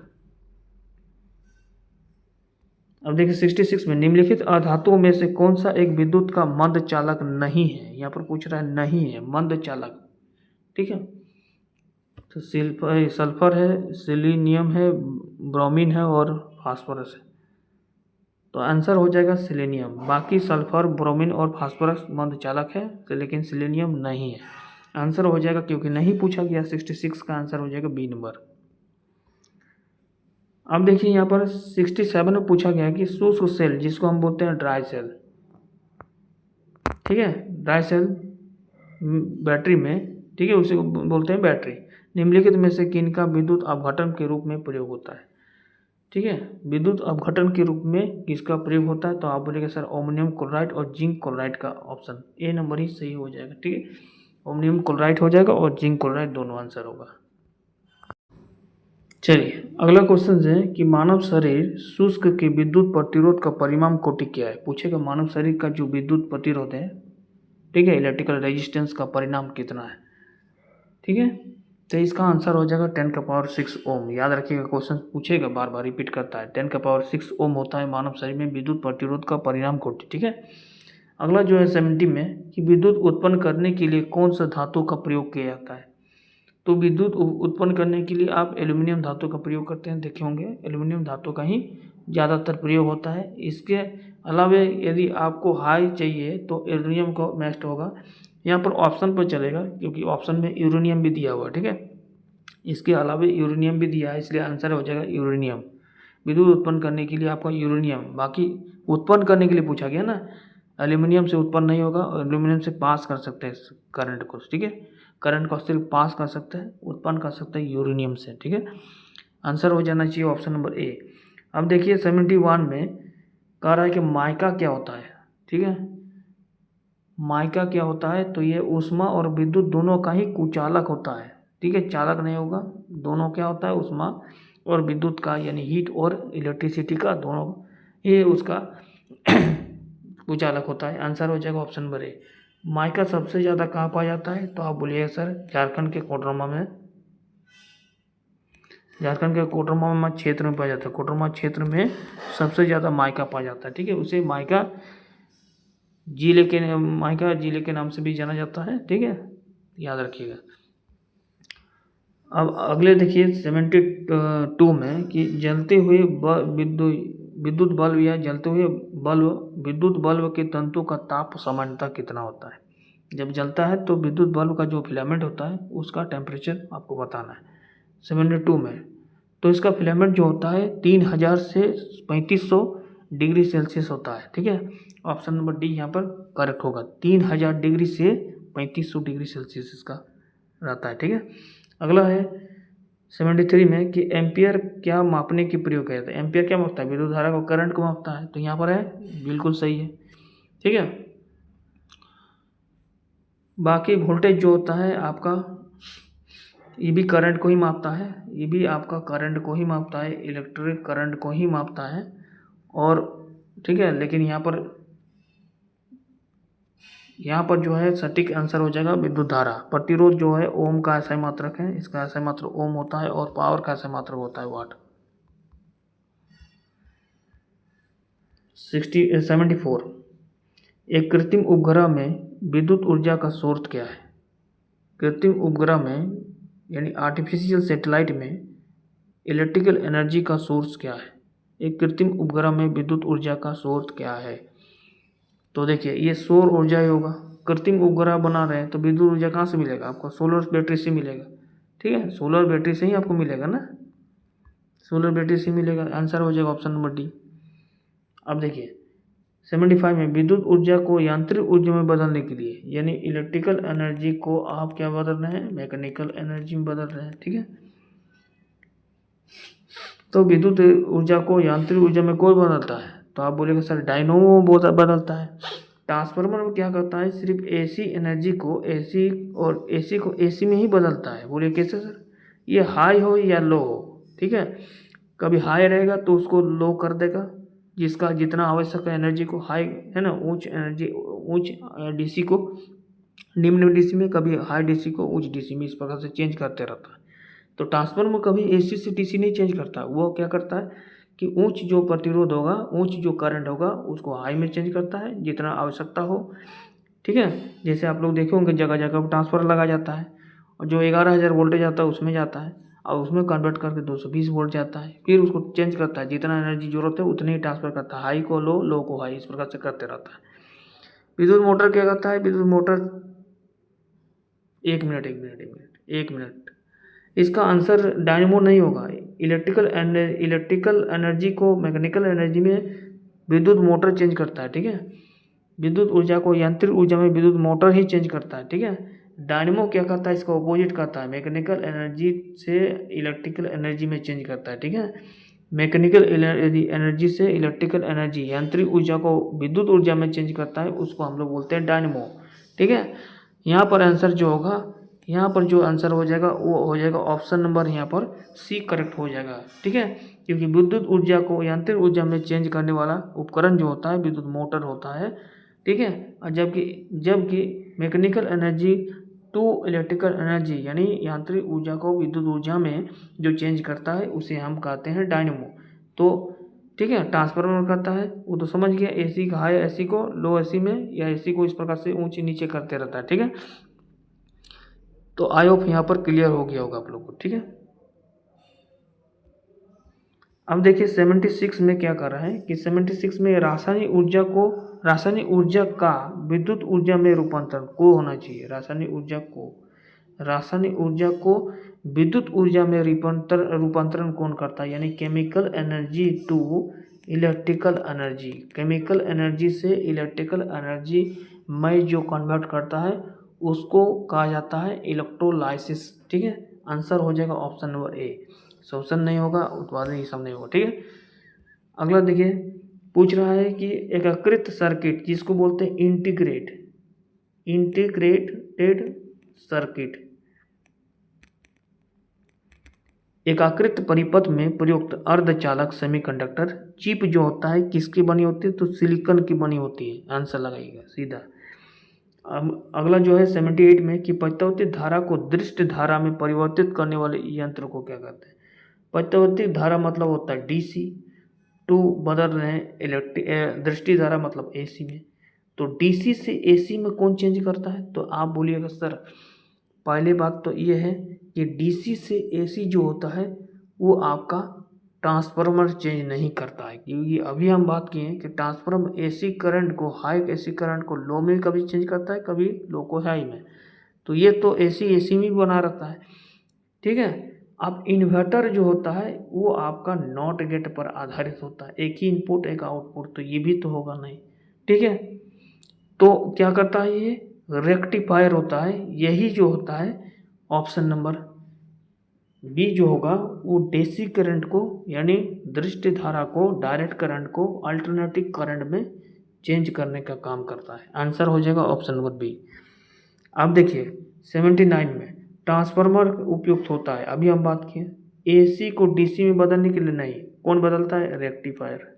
अब देखिए 66 में निम्नलिखित अधातुओं में से कौन सा एक विद्युत का मंद चालक नहीं है, यहाँ पर पूछ रहा है नहीं है मंद चालक, ठीक है। तो सल्फर है, सेलेनियम है, ब्रोमीन है और फास्फोरस है, तो आंसर हो जाएगा सेलेनियम। बाकी सल्फर, ब्रोमीन और फास्फोरस मंद चालक है, तो लेकिन सेलेनियम नहीं है। आंसर हो जाएगा क्योंकि नहीं पूछा गया, 66 का आंसर हो जाएगा बी नंबर। अब देखिए यहाँ पर 67 में पूछा गया कि शुष्क सेल जिसको हम बोलते हैं ड्राई सेल, ठीक है, ड्राई सेल बैटरी में, ठीक है, उसे बोलते हैं बैटरी, निम्नलिखित में से किनका विद्युत अपघटन के रूप में प्रयोग होता है, ठीक है, विद्युत अपघटन के रूप में किसका प्रयोग होता है, तो आप बोलेंगे सर अमोनियम क्लोराइड और जिंक क्लोराइड का, ऑप्शन ए नंबर ही सही हो जाएगा, ठीक है, अमोनियम क्लोराइड हो जाएगा और जिंक क्लोराइड दोनों आंसर होगा। चलिए अगला क्वेश्चन है कि मानव शरीर शुष्क के विद्युत प्रतिरोध का परिमाण कोटि क्या है। पूछेगा मानव शरीर का जो विद्युत प्रतिरोध है, ठीक है, इलेक्ट्रिकल रेजिस्टेंस का परिणाम कितना है। ठीक है, तो इसका आंसर हो जाएगा 10⁻6 ओम। याद रखिएगा, क्वेश्चन पूछेगा, बार बार रिपीट करता है। 10⁻6 ओम होता है मानव शरीर में विद्युत प्रतिरोध का परिणाम कोटि। ठीक है, अगला जो है 70 में कि विद्युत उत्पन्न करने के लिए कौन सा धातु का प्रयोग किया जाता है। तो विद्युत उत्पन्न करने के लिए आप एल्यूमिनियम धातु का प्रयोग करते हैं, देखे होंगे एल्यूमिनियम धातु का ही ज़्यादातर प्रयोग होता है। इसके अलावा यदि आपको हाई चाहिए तो एल्यूमिनियम का बेस्ट होगा। यहाँ पर ऑप्शन पर चलेगा क्योंकि ऑप्शन में यूरेनियम भी दिया हुआ है। ठीक है, इसके अलावा यूरेनियम भी दिया है, इसलिए आंसर हो जाएगा यूरेनियम। विद्युत उत्पन्न करने के लिए आपका यूरेनियम, बाकी उत्पन्न करने के लिए पूछा गया ना, एल्यूमिनियम से उत्पन्न नहीं होगा, एल्यूमिनियम से पास कर सकते हैं करंट को। ठीक है, करंट को सिर्फ पास कर सकते हैं, उत्पन्न कर सकते हैं यूरेनियम से। ठीक है, आंसर हो जाना चाहिए ऑप्शन नंबर ए। अब देखिए 71 में कह रहा है कि माइका क्या होता है। ठीक है, माइका क्या होता है, तो ये ऊष्मा और विद्युत दोनों का ही कुचालक होता है। ठीक है, चालक नहीं होगा, दोनों क्या होता है, ऊष्मा और विद्युत का, यानी हीट और इलेक्ट्रिसिटी का, दोनों ये उसका कुचालक होता है। आंसर हो जाएगा ऑप्शन नंबर ए। माइका सबसे ज़्यादा कहाँ पाया जाता है, तो आप बोलिए सर झारखंड के कोडरमा में, झारखंड के कोडरमा क्षेत्र में पाया जाता है। कोडरमा क्षेत्र में सबसे ज़्यादा माइका पाया जाता है। ठीक है, उसे माइका जिले के नाम से भी जाना जाता है। ठीक है, याद रखिएगा। अब अगले देखिए 72 में कि जलते हुए विद्युत बल्ब या जलते हुए बल्ब, विद्युत बल्ब के तंतु का ताप सामान्यतः कितना होता है। जब जलता है तो विद्युत बल्ब का जो फिलामेंट होता है उसका टेम्परेचर आपको बताना है 72 में। तो इसका फिलामेंट जो होता है 3000 से 3500 डिग्री सेल्सियस होता है। ठीक है, ऑप्शन नंबर डी यहाँ पर करेक्ट होगा। 3000 डिग्री से 3500 डिग्री सेल्सियस इसका रहता है। ठीक है, अगला है 73 में कि एम्पियर क्या मापने की प्रयोग किया जाता है। एम्पियर क्या मापता है, विद्युत धारा को, करंट को मापता है। तो यहाँ पर है बिल्कुल सही है। ठीक है, बाकी वोल्टेज जो होता है आपका, ये भी करंट को ही मापता है, ये भी आपका करंट को ही मापता है, इलेक्ट्रिक करंट को ही मापता है। और ठीक है, लेकिन यहाँ पर जो है सटीक आंसर हो जाएगा विद्युत धारा। प्रतिरोध जो है ओम का ऐसा मात्रक है, इसका ऐसा मात्रक ओम होता है, और पावर का ऐसा मात्रक होता है वाट। 74 एक कृत्रिम उपग्रह में विद्युत ऊर्जा का स्रोत क्या है। कृत्रिम उपग्रह में यानी आर्टिफिशियल सैटेलाइट में इलेक्ट्रिकल एनर्जी का सोर्स क्या है। एक कृत्रिम उपग्रह में विद्युत ऊर्जा का स्रोत क्या है। तो देखिए ये सौर ऊर्जा ही होगा। कृत्रिम उपग्रह बना रहे हैं तो विद्युत ऊर्जा कहाँ से मिलेगा आपको, सोलर बैटरी से मिलेगा। ठीक है, सोलर बैटरी से ही आपको मिलेगा ना, सोलर बैटरी से मिलेगा। आंसर हो जाएगा ऑप्शन नंबर डी। अब देखिए 75 में विद्युत ऊर्जा को यांत्रिक ऊर्जा में बदलने के लिए, यानी इलेक्ट्रिकल एनर्जी को आप क्या बदल रहे हैं, मैकेनिकल एनर्जी में बदल रहे हैं। ठीक है, तो विद्युत ऊर्जा को यांत्रिक ऊर्जा में कौन बदलता है, तो आप बोलेंगे सर डायनोमो बदलता है। ट्रांसफार्मर में क्या करता है, सिर्फ एसी एनर्जी को एसी और एसी को एसी में ही बदलता है। बोलिए कैसे सर, ये हाई हो या लो हो। ठीक है, कभी हाई रहेगा तो उसको लो कर देगा, जिसका जितना आवश्यक है एनर्जी को, हाई है ना, उच्च डीसी को निम्न डीसी में, कभी हाई डीसी को उच्च डीसी में, इस प्रकार से चेंज करते रहता है। तो ट्रांसफार्मर कभी एसी से डीसी नहीं चेंज करता, वो क्या करता है कि उच्च जो प्रतिरोध होगा, उच्च जो करंट होगा उसको हाई में चेंज करता है जितना आवश्यकता हो। ठीक है, जैसे आप लोग देखे होंगे जगह जगह पर ट्रांसफार्मर लगा जाता है, और जो 11,000 वोल्टेज आता है उसमें जाता है, और उसमें कन्वर्ट करके 220 वोल्ट जाता है, फिर उसको चेंज करता है, जितना एनर्जी जरूरत है उतने ही ट्रांसफर करता है, हाई को लो, लो को हाई, इस प्रकार से करते रहता है। विद्युत मोटर क्या करता है, विद्युत मोटर, एक मिनट, इसका आंसर डायनेमो नहीं होगा। इलेक्ट्रिकल एनर्जी को मैकेनिकल एनर्जी में विद्युत मोटर चेंज करता है। ठीक है, विद्युत ऊर्जा को यांत्रिक ऊर्जा में विद्युत मोटर ही चेंज करता है। ठीक है, डायनेमो क्या करता है, इसका ऑपोजिट करता है, मैकेनिकल एनर्जी से इलेक्ट्रिकल एनर्जी में चेंज करता है। ठीक है, मैकेनिकल एनर्जी से इलेक्ट्रिकल एनर्जी, यांत्रिक ऊर्जा को विद्युत ऊर्जा में चेंज करता है, उसको हम लोग बोलते हैं डायनेमो। ठीक है, यहाँ पर आंसर जो होगा यहाँ पर जो आंसर हो जाएगा वो हो जाएगा ऑप्शन नंबर यहाँ पर सी करेक्ट हो जाएगा। ठीक है, क्योंकि विद्युत ऊर्जा को यांत्रिक ऊर्जा में चेंज करने वाला उपकरण जो होता है विद्युत मोटर होता है। ठीक है, और जबकि mechanical energy to electrical energy यानी यांत्रिक ऊर्जा को विद्युत ऊर्जा में जो चेंज करता है उसे हम कहते हैं डायनेमो। तो ठीक है, ट्रांसफार्मर करता है वो तो समझ गया, एसी का हाई एसी को लो एसी में या एसी को इस प्रकार से ऊंचे नीचे करते रहता है। ठीक है, तो आई होप यहाँ पर क्लियर हो गया होगा आप लोग को। ठीक है, अब देखिए 76 में क्या कर रहा है कि 76 में रासायनिक ऊर्जा का विद्युत ऊर्जा में रूपांतरण को होना चाहिए। रासायनिक ऊर्जा को विद्युत ऊर्जा में रूपांतरण कौन करता है, यानी chemical energy to electrical energy. Chemical energy से इलेक्ट्रिकल एनर्जी में जो कन्वर्ट करता है उसको कहा जाता है इलेक्ट्रोलाइसिस। ठीक है, आंसर हो जाएगा ऑप्शन नंबर ए। शोषण नहीं होगा, उत्पादन ये सब नहीं होगा। ठीक है, अगला देखिए पूछ रहा है कि एकीकृत सर्किट जिसको बोलते हैं इंटीग्रेटेड सर्किट, एकीकृत परिपथ में प्रयुक्त अर्धचालक सेमीकंडक्टर चिप जो होता है किसकी बनी होती है, तो सिलिकॉन की बनी होती है। आंसर लगाइएगा सीधा। अब अगला जो है 78 में कि प्रत्यावर्ती धारा को दृष्ट धारा में परिवर्तित करने वाले यंत्र को क्या कहते हैं। प्रत्यावर्ती धारा मतलब होता है डीसी, टू बदल रहे हैं इलेक्ट्रिक, दृष्टि धारा मतलब एसी में। तो डीसी से एसी में कौन चेंज करता है, तो आप बोलिएगा सर पहले बात तो ये है कि डीसी से एसी जो होता है वो आपका ट्रांसफार्मर चेंज नहीं करता है, क्योंकि अभी हम बात किए हैं कि ट्रांसफार्मर एसी करंट को हाई एसी करंट को लो में कभी चेंज करता है, कभी लो को हाई में। तो ये तो एसी में बना रहता है। ठीक है, अब इन्वर्टर जो होता है वो आपका नॉट गेट पर आधारित होता है, एक ही इनपुट एक आउटपुट, तो ये भी तो होगा नहीं। ठीक है, तो क्या करता है ये रेक्टिफायर होता है। यही जो होता है ऑप्शन नंबर बी जो होगा वो डीसी करंट को यानी दृष्टि धारा को डायरेक्ट करंट को अल्टरनेटिव करंट में चेंज करने का काम करता है। आंसर हो जाएगा ऑप्शन नंबर बी। अब देखिए 79 में ट्रांसफार्मर उपयुक्त होता है, अभी हम बात किए एसी को डीसी में बदलने के लिए नहीं, कौन बदलता है, रेक्टिफायर।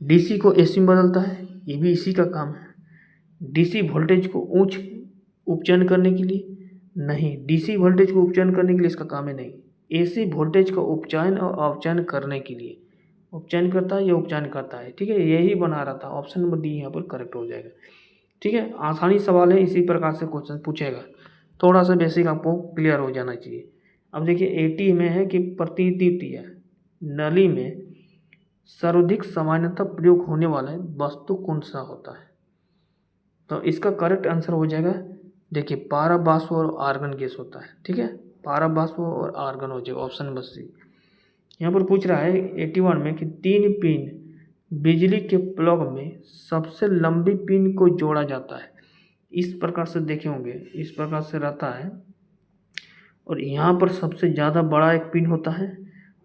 डीसी को एसी में बदलता है, ये भी इसी का काम है। डीसी वोल्टेज को उच्च उपचयन करने के लिए नहीं, डीसी वोल्टेज को उपचयन करने के लिए इसका काम है नहीं, एसी वोल्टेज का उपचयन और अवचयन करने के लिए उपचयन करता है या उपचयन करता है। ठीक है, यही बना रहा था, ऑप्शन नंबर डी यहाँ पर करेक्ट हो जाएगा। ठीक है, आसानी सवाल है, इसी प्रकार से क्वेश्चन पूछेगा, थोड़ा सा बेसिक आपको क्लियर हो जाना चाहिए। अब देखिए 80 में है कि प्रतिद्वितीय नली में सर्वाधिक सामान्यतः प्रयोग होने वाला वस्तु कौन सा होता है, तो इसका करेक्ट आंसर हो जाएगा देखिए पारा वाष्प और आर्गन गैस होता है। ठीक है, पारा वाष्प और आर्गन हो जाएगा ऑप्शन नंबर सी। यहाँ पर पूछ रहा है 81 में कि 3 पिन बिजली के प्लग में सबसे लंबी पिन को जोड़ा जाता है। इस प्रकार से देखे होंगे, इस प्रकार से रहता है और यहाँ पर सबसे ज़्यादा बड़ा एक पिन होता है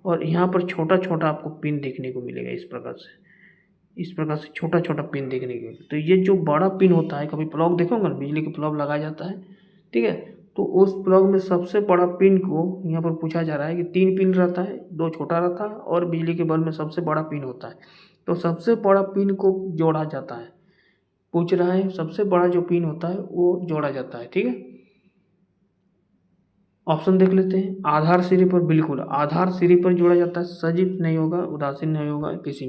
और यहाँ पर छोटा छोटा आपको पिन देखने को मिलेगा। इस प्रकार से छोटा छोटा पिन देखने को। तो ये जो बड़ा पिन होता है, कभी प्लग देखोगे ना, बिजली के प्लग लगाया जाता है। ठीक है, तो उस प्लग में सबसे बड़ा पिन को यहाँ पर पूछा जा रहा है कि 3 पिन रहता है, 2 छोटा रहता है और बिजली के बल्ब में सबसे बड़ा पिन होता है। तो सबसे बड़ा पिन को जोड़ा जाता है, पूछ रहा है सबसे बड़ा जो पिन होता है वो जोड़ा जाता है। ठीक है, ऑप्शन देख लेते हैं। आधार सिरे पर, बिल्कुल आधार सिरे पर जोड़ा जाता है, सजीव नहीं होगा, उदासीन नहीं होगा, किसी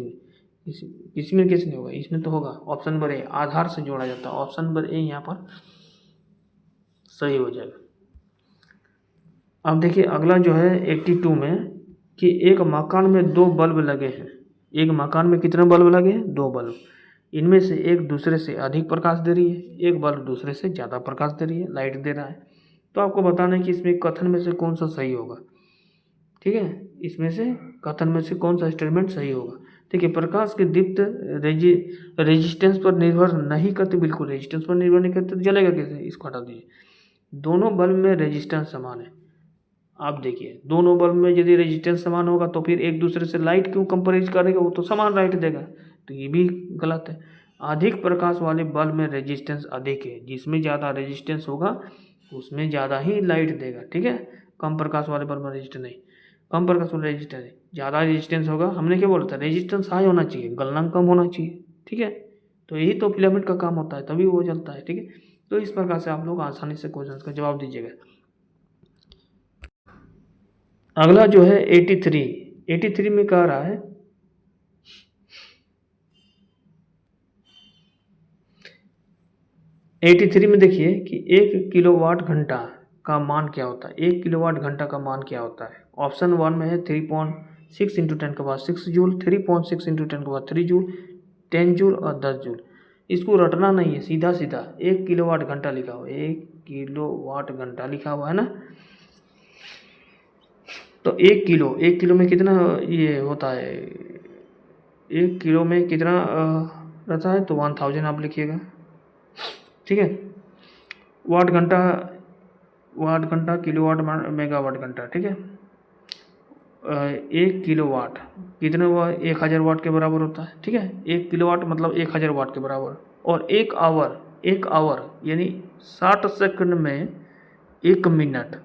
में कैसे नहीं होगा, इसमें तो होगा। ऑप्शन नंबर ए आधार से जोड़ा जाता है, ऑप्शन नंबर ए यहाँ पर सही हो जाएगा। अब देखिए अगला जो है 82 में कि एक मकान में 2 बल्ब लगे हैं। एक मकान में कितने बल्ब लगे हैं, 2 बल्ब। इनमें से एक दूसरे से अधिक प्रकाश दे रही है, एक बल्ब दूसरे से ज़्यादा प्रकाश दे रही है, लाइट दे रहा है। तो आपको बताना है कि इसमें कथन में से कौन सा सही होगा। ठीक है, इसमें से कथन में से कौन सा स्टेटमेंट सही होगा। देखिए प्रकाश की दीप्त रेजिस्टेंस पर निर्भर नहीं करते, बिल्कुल रेजिस्टेंस पर निर्भर नहीं करते, तो जलेगा कैसे, इसको हटा दीजिए। दोनों बल्ब में रेजिस्टेंस समान है। आप देखिए दोनों बल्ब में यदि रेजिस्टेंस समान होगा तो फिर एक दूसरे से लाइट क्यों कंपेयर करेगा, वो तो समान लाइट देगा, तो ये भी गलत है। अधिक प्रकाश वाले बल्ब में रेजिस्टेंस अधिक है, जिसमें ज़्यादा रेजिस्टेंस होगा उसमें ज़्यादा ही लाइट देगा, ठीक है। कम प्रकाश वाले बल्ब में रेजिस्टेंस नहीं, कम प्रकाश वाले रेजिस्टेंस है, ज़्यादा रेजिस्टेंस होगा। हमने क्या बोला था, रेजिस्टेंस हाई होना चाहिए, गलनांक कम होना चाहिए, ठीक है। तो यही तो फिलामेंट का काम होता है, तभी वो जलता है, ठीक है। तो इस प्रकार से आप लोग आसानी से क्वेश्चन का जवाब दीजिएगा। अगला जो है 83 में कह रहा है 83 में देखिए कि 1 किलोवाट घंटा का मान क्या होता है। 1 किलोवाट घंटा का मान क्या होता है। ऑप्शन 1 में है 3.6 इंटू 10 के बाद 6 जूल, 3.6 इंटू 10 के बाद 3 जूल, 10 जूल और 10 जूल। इसको रटना नहीं है, सीधा सीधा 1 किलोवाट घंटा लिखा हुआ है, 1 किलोवाट घंटा लिखा हुआ है ना। तो 1 किलो में कितना ये होता है, 1 किलो में कितना रहता है, तो 1000 आप लिखिएगा, ठीक है। वाट घंटा किलोवाट मेगावाट घंटा, ठीक है। 1 किलोवाट कितने 1000 वाट के बराबर होता है, ठीक है। 1 किलोवाट मतलब 1000 वाट के बराबर। और 1 आवर यानी 60 सेकंड में 1 मिनट,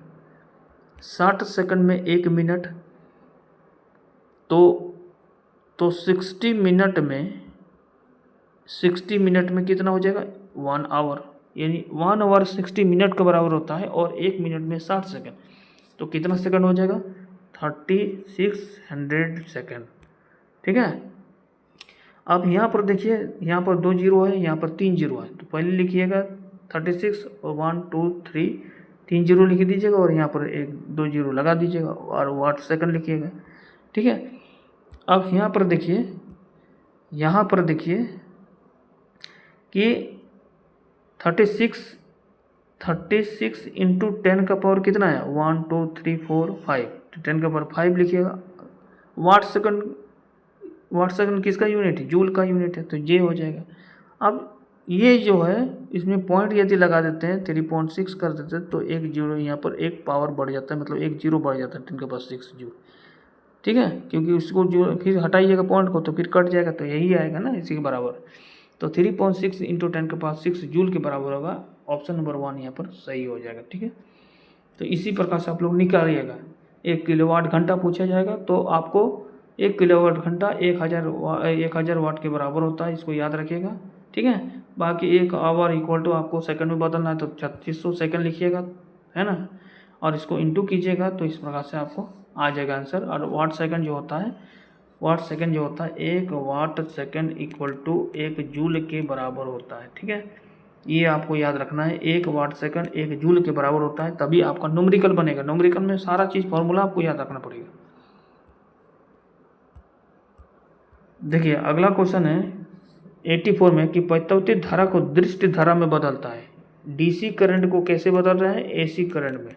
60 सेकंड में 1 मिनट, तो 60 मिनट में कितना हो जाएगा, 1 आवर, यानी 1 आवर 60 मिनट के बराबर होता है। और 1 मिनट में 60 सेकंड, तो कितना सेकंड हो जाएगा, 3600 सेकंड, ठीक है। अब यहाँ पर देखिए, यहाँ पर 2 जीरो है, यहाँ पर 3 जीरो है, तो पहले लिखिएगा 36 और 1 2 3 3 जीरो लिख दीजिएगा और यहाँ पर 1 2 जीरो लगा दीजिएगा और वाट सेकंड लिखिएगा, ठीक है। अब यहाँ पर देखिए कि 36 इंटू 10 का पावर कितना है, 1 2 3 4 5, तो 10 का पावर 5 लिखिएगा। वाट सेकंड किसका यूनिट है, जूल का यूनिट है, तो जे हो जाएगा। अब ये जो है इसमें पॉइंट यदि लगा देते हैं 3.6 कर देते हैं तो 1 जीरो यहाँ पर 1 पावर बढ़ जाता है, मतलब 1 जीरो बढ़ जाता है 10 के पास 6 जूल, ठीक है। क्योंकि उसको जो फिर हटाइएगा पॉइंट को तो फिर कट जाएगा, तो यही आएगा ना इसी के बराबर। तो 3.6 इंटू 10 के पास 6 जूल के बराबर होगा। ऑप्शन नंबर 1 यहाँ पर सही हो जाएगा, ठीक है। तो इसी प्रकार से आप लोग निकालिएगा। 1 किलोवाट घंटा पूछा जाएगा तो आपको 1 किलोवाट घंटा 1000 वाट के बराबर होता है, इसको याद रखिएगा, ठीक है। बाकी 1 आवर इक्वल टू आपको सेकंड में बदलना है तो 3600 सेकंड लिखिएगा, है ना। और इसको इंटू कीजिएगा तो इस प्रकार से आपको आ जाएगा आंसर। और वाट सेकंड जो होता है 1 watt second equal to 1 joule के बराबर होता है, ठीक है। ये आपको याद रखना है, 1 वाट सेकंड 1 जूल के बराबर होता है, तभी आपका न्यूमेरिकल बनेगा। न्यूमेरिकल में सारा चीज़ फॉर्मूला आपको याद रखना पड़ेगा। देखिए अगला क्वेश्चन है 84 में कि वैद्युत धारा को दृष्टि धारा में बदलता है। डीसी करंट को कैसे बदल रहा है, एसी करंट में।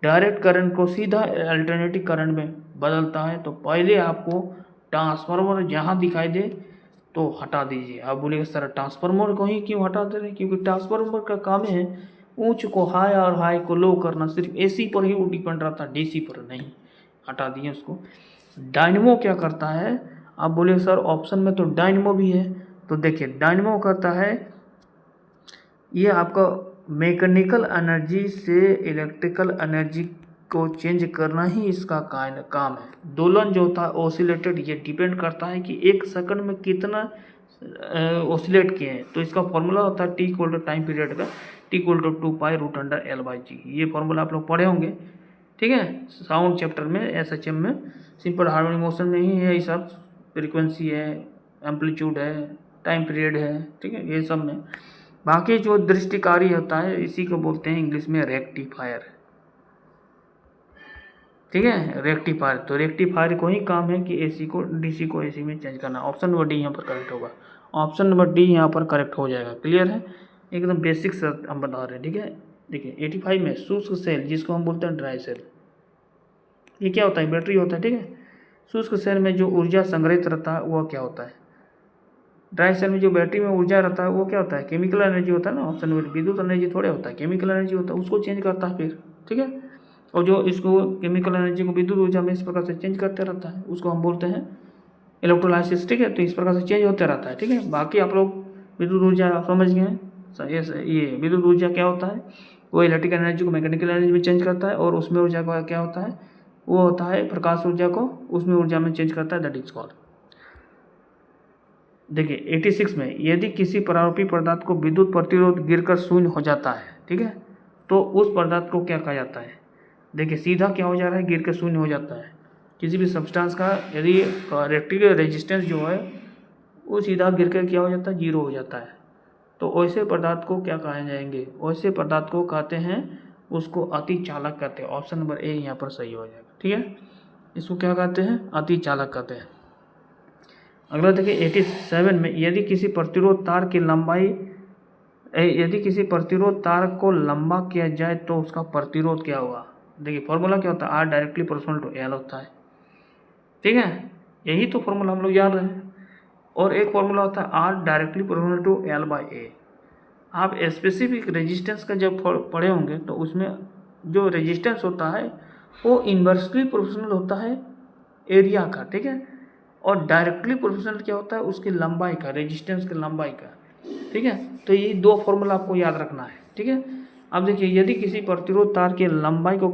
डायरेक्ट करंट को सीधा अल्टरनेटिव करंट में बदलता है। तो पहले आपको ट्रांसफार्मर जहाँ दिखाई दे तो हटा दीजिए। आप बोलेंगे सर ट्रांसफार्मर को ही क्यों हटा दे रहे हैं, क्योंकि ट्रांसफार्मर का काम है ऊंच को हाई और हाई को लो करना, सिर्फ एसी पर ही वो डिपेंड रहता है, डीसी पर नहीं। हटा दिए उसको। डायनेमो क्या करता है, आप बोले सर ऑप्शन में तो डायनेमो भी है, तो देखिए डायनेमो करता है ये आपका मैकेनिकल एनर्जी से इलेक्ट्रिकल एनर्जी को चेंज करना ही इसका काम है। दोलन जो होता है ऑसिलेटेड, ये डिपेंड करता है कि 1 सेकंड में कितना ऑसिलेट किए हैं। तो इसका फॉर्मूला होता है T equal to time period का, टी इक्वल टू 2π√L/g। ये फॉर्मूला आप लोग पढ़े होंगे, ठीक है, साउंड चैप्टर में, SHM में। सिंपल हार्मोनिक मोशन में ही है ये सब, फ्रीक्वेंसी है, एम्पलीट्यूड है, टाइम पीरियड है, ठीक है, ये सब में। बाकी जो दृष्टिकारी होता है इसी को बोलते हैं इंग्लिश में रेक्टिफायर, ठीक है, रेक्टिफायर। तो रेक्टिफायर को ही काम है कि एसी को डीसी को एसी में चेंज करना। ऑप्शन नंबर डी यहाँ पर करेक्ट होगा। ऑप्शन नंबर डी यहाँ पर करेक्ट हो जाएगा। क्लियर है, एकदम बेसिक से हम बता रहे हैं, ठीक है। देखिए 85 में शुष्क सेल, जिसको हम बोलते हैं ड्राई सेल, ये क्या होता है, बैटरी होता है, ठीक है। शुष्क सेल में जो ऊर्जा संग्रहित रहता है वह क्या होता है। ड्राई सेल में जो बैटरी में ऊर्जा रहता है वो क्या होता है, केमिकल एनर्जी होता है ना। ऑप्शन नंबर विद्युत एनर्जी थोड़े होता है, केमिकल एनर्जी होता है, उसको चेंज करता है फिर, ठीक है। और जो इसको केमिकल एनर्जी को विद्युत ऊर्जा में इस प्रकार से चेंज करते रहता है उसको हम बोलते हैं इलेक्ट्रोलाइसिस, ठीक है। तो इस प्रकार से चेंज होते रहता है, ठीक है। बाकी आप लोग विद्युत ऊर्जा समझ गए हैं। ये विद्युत ऊर्जा क्या होता है, वो इलेक्ट्रिकल एनर्जी को मैकेनिकल एनर्जी में चेंज करता है, और उसमें ऊर्जा का क्या होता है, वो होता है प्रकाश ऊर्जा को उसमें ऊर्जा में चेंज करता है, दैट इज कॉल्ड। देखिए 86 में, यदि किसी परारूपी पदार्थ को विद्युत प्रतिरोध गिरकर शून्य हो जाता है, ठीक है, तो उस पदार्थ को क्या कहा जाता है। देखिए सीधा क्या हो जा रहा है, गिर के शून्य हो जाता है। किसी भी सब्सटेंस का यदि इलेक्ट्रिकल रेजिस्टेंस जो है वो सीधा गिर कर क्या हो जाता है, जीरो हो जाता है। तो वैसे पदार्थ को क्या कहे जाएंगे, वैसे पदार्थ को कहते हैं, उसको अति चालक कहते हैं। ऑप्शन नंबर ए यहाँ पर सही हो जाएगा, ठीक है। इसको क्या कहते हैं, अति चालक कहते हैं। अगला देखिए 87 में, यदि किसी प्रतिरोध तार की लंबाई यदि किसी प्रतिरोध तार को लंबा किया जाए तो उसका प्रतिरोध क्या होगा। देखिए फॉर्मूला क्या होता है, R directly proportional to L होता है, ठीक है, यही तो फॉर्मूला हम लोग जान रहे हैं। और एक फॉर्मूला होता है R directly proportional to L by A. आप स्पेसिफिक रेजिस्टेंस का जब पढ़े होंगे तो उसमें जो रेजिस्टेंस होता है वो इन्वर्सली प्रोपोर्शनल होता है एरिया का, ठीक है, और डायरेक्टली प्रोपोर्शनल क्या होता है, उसकी लंबाई का, रेजिस्टेंस की लंबाई का, ठीक है। तो ये दो फॉर्मूला आपको याद रखना है, ठीक है। अब देखिए यदि किसी प्रतिरोध तार की लंबाई को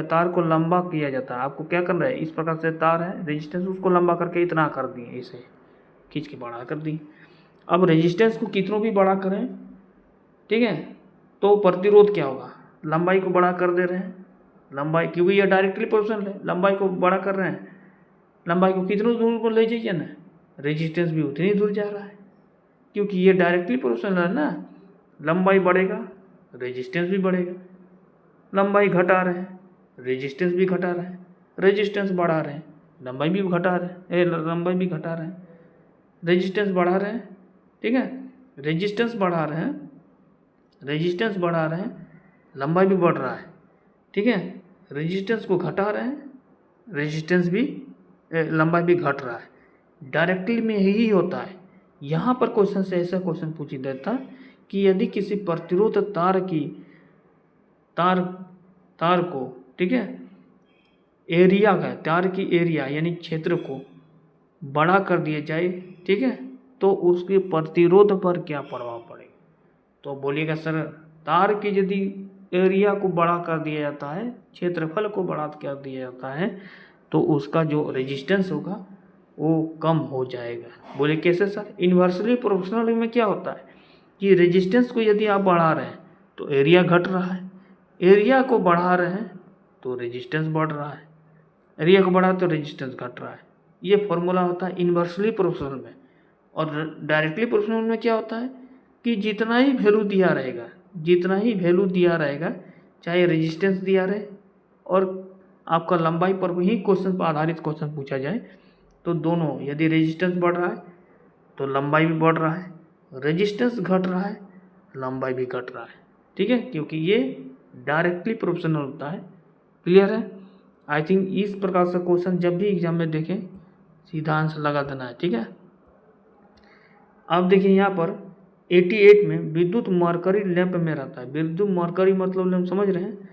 तार को लंबा किया जाता है, आपको क्या करना है, इस प्रकार से तार है रेजिस्टेंस, उसको लंबा करके इतना कर दिए, इसे खींच के बड़ा कर दी। अब रेजिस्टेंस को कितनों भी बड़ा करें, ठीक है, तो प्रतिरोध क्या होगा, लंबाई को बड़ा कर दे रहे हैं, लंबाई क्योंकि यह डायरेक्टली प्रोपोर्शनल है, लंबाई को बड़ा कर रहे हैं, लंबाई को कितनों दूर को ले जाइए ना, रेजिस्टेंस भी उतनी दूर जा रहा है, क्योंकि ये डायरेक्टली प्रोपोर्शनल है ना। लंबाई बढ़ेगा रेजिस्टेंस भी बढ़ेगा, लंबाई घटा रहे हैं रेजिस्टेंस भी घटा रहे हैं, रेजिस्टेंस बढ़ा रहे हैं लंबाई भी घटा रहे हैं, लंबाई भी घटा रहे हैं, रेजिस्टेंस बढ़ा रहे हैं, ठीक है, रेजिस्टेंस बढ़ा रहे हैं, रेजिस्टेंस बढ़ा रहे हैं, लंबाई भी बढ़ रहा है, ठीक है, रेजिस्टेंस को घटा रहे हैं, रेजिस्टेंस भी लंबाई भी घट रहा है। डायरेक्टली में यही होता है। यहाँ पर क्वेश्चन से ऐसा क्वेश्चन पूछ देता कि यदि किसी प्रतिरोध तार को, ठीक है, एरिया का, तार की एरिया यानी क्षेत्र को बड़ा कर दिया जाए, ठीक है, तो उसके प्रतिरोध पर क्या प्रभाव पड़ेगा। तो बोलिएगा सर तार की यदि एरिया को बड़ा कर दिया जाता है, क्षेत्रफल को बड़ा कर दिया जाता है, तो उसका जो रेजिस्टेंस होगा वो कम हो जाएगा। बोले कैसे सर, इन्वर्सली प्रोपोर्शनल में क्या होता है कि रेजिस्टेंस को यदि आप बढ़ा रहे हैं तो एरिया घट रहा है, एरिया को बढ़ा रहे हैं तो रेजिस्टेंस बढ़ रहा है, एरिया को बढ़ा तो रेजिस्टेंस घट रहा है। ये फॉर्मूला होता है इन्वर्सली प्रोपोर्शनल में। और डायरेक्टली प्रोपोर्शनल में क्या होता है कि जितना ही वैल्यू दिया रहेगा, जितना ही वैल्यू दिया रहेगा, चाहे रेजिस्टेंस दिया रहे और आपका लंबाई पर ही क्वेश्चन पर आधारित क्वेश्चन पूछा जाए, तो दोनों, यदि रेजिस्टेंस बढ़ रहा है तो लंबाई भी बढ़ रहा है, रेजिस्टेंस घट रहा है लंबाई भी घट रहा है, ठीक है, क्योंकि ये डायरेक्टली प्रोपोर्शनल होता है। क्लियर है। आई थिंक इस प्रकार से क्वेश्चन जब भी एग्जाम में देखें सीधा आंसर लगा देना है, ठीक है। अब देखिए यहाँ पर 88 में विद्युत मरकरी लैंप में रहता है। विद्युत मरकरी मतलब लैंप समझ रहे हैं,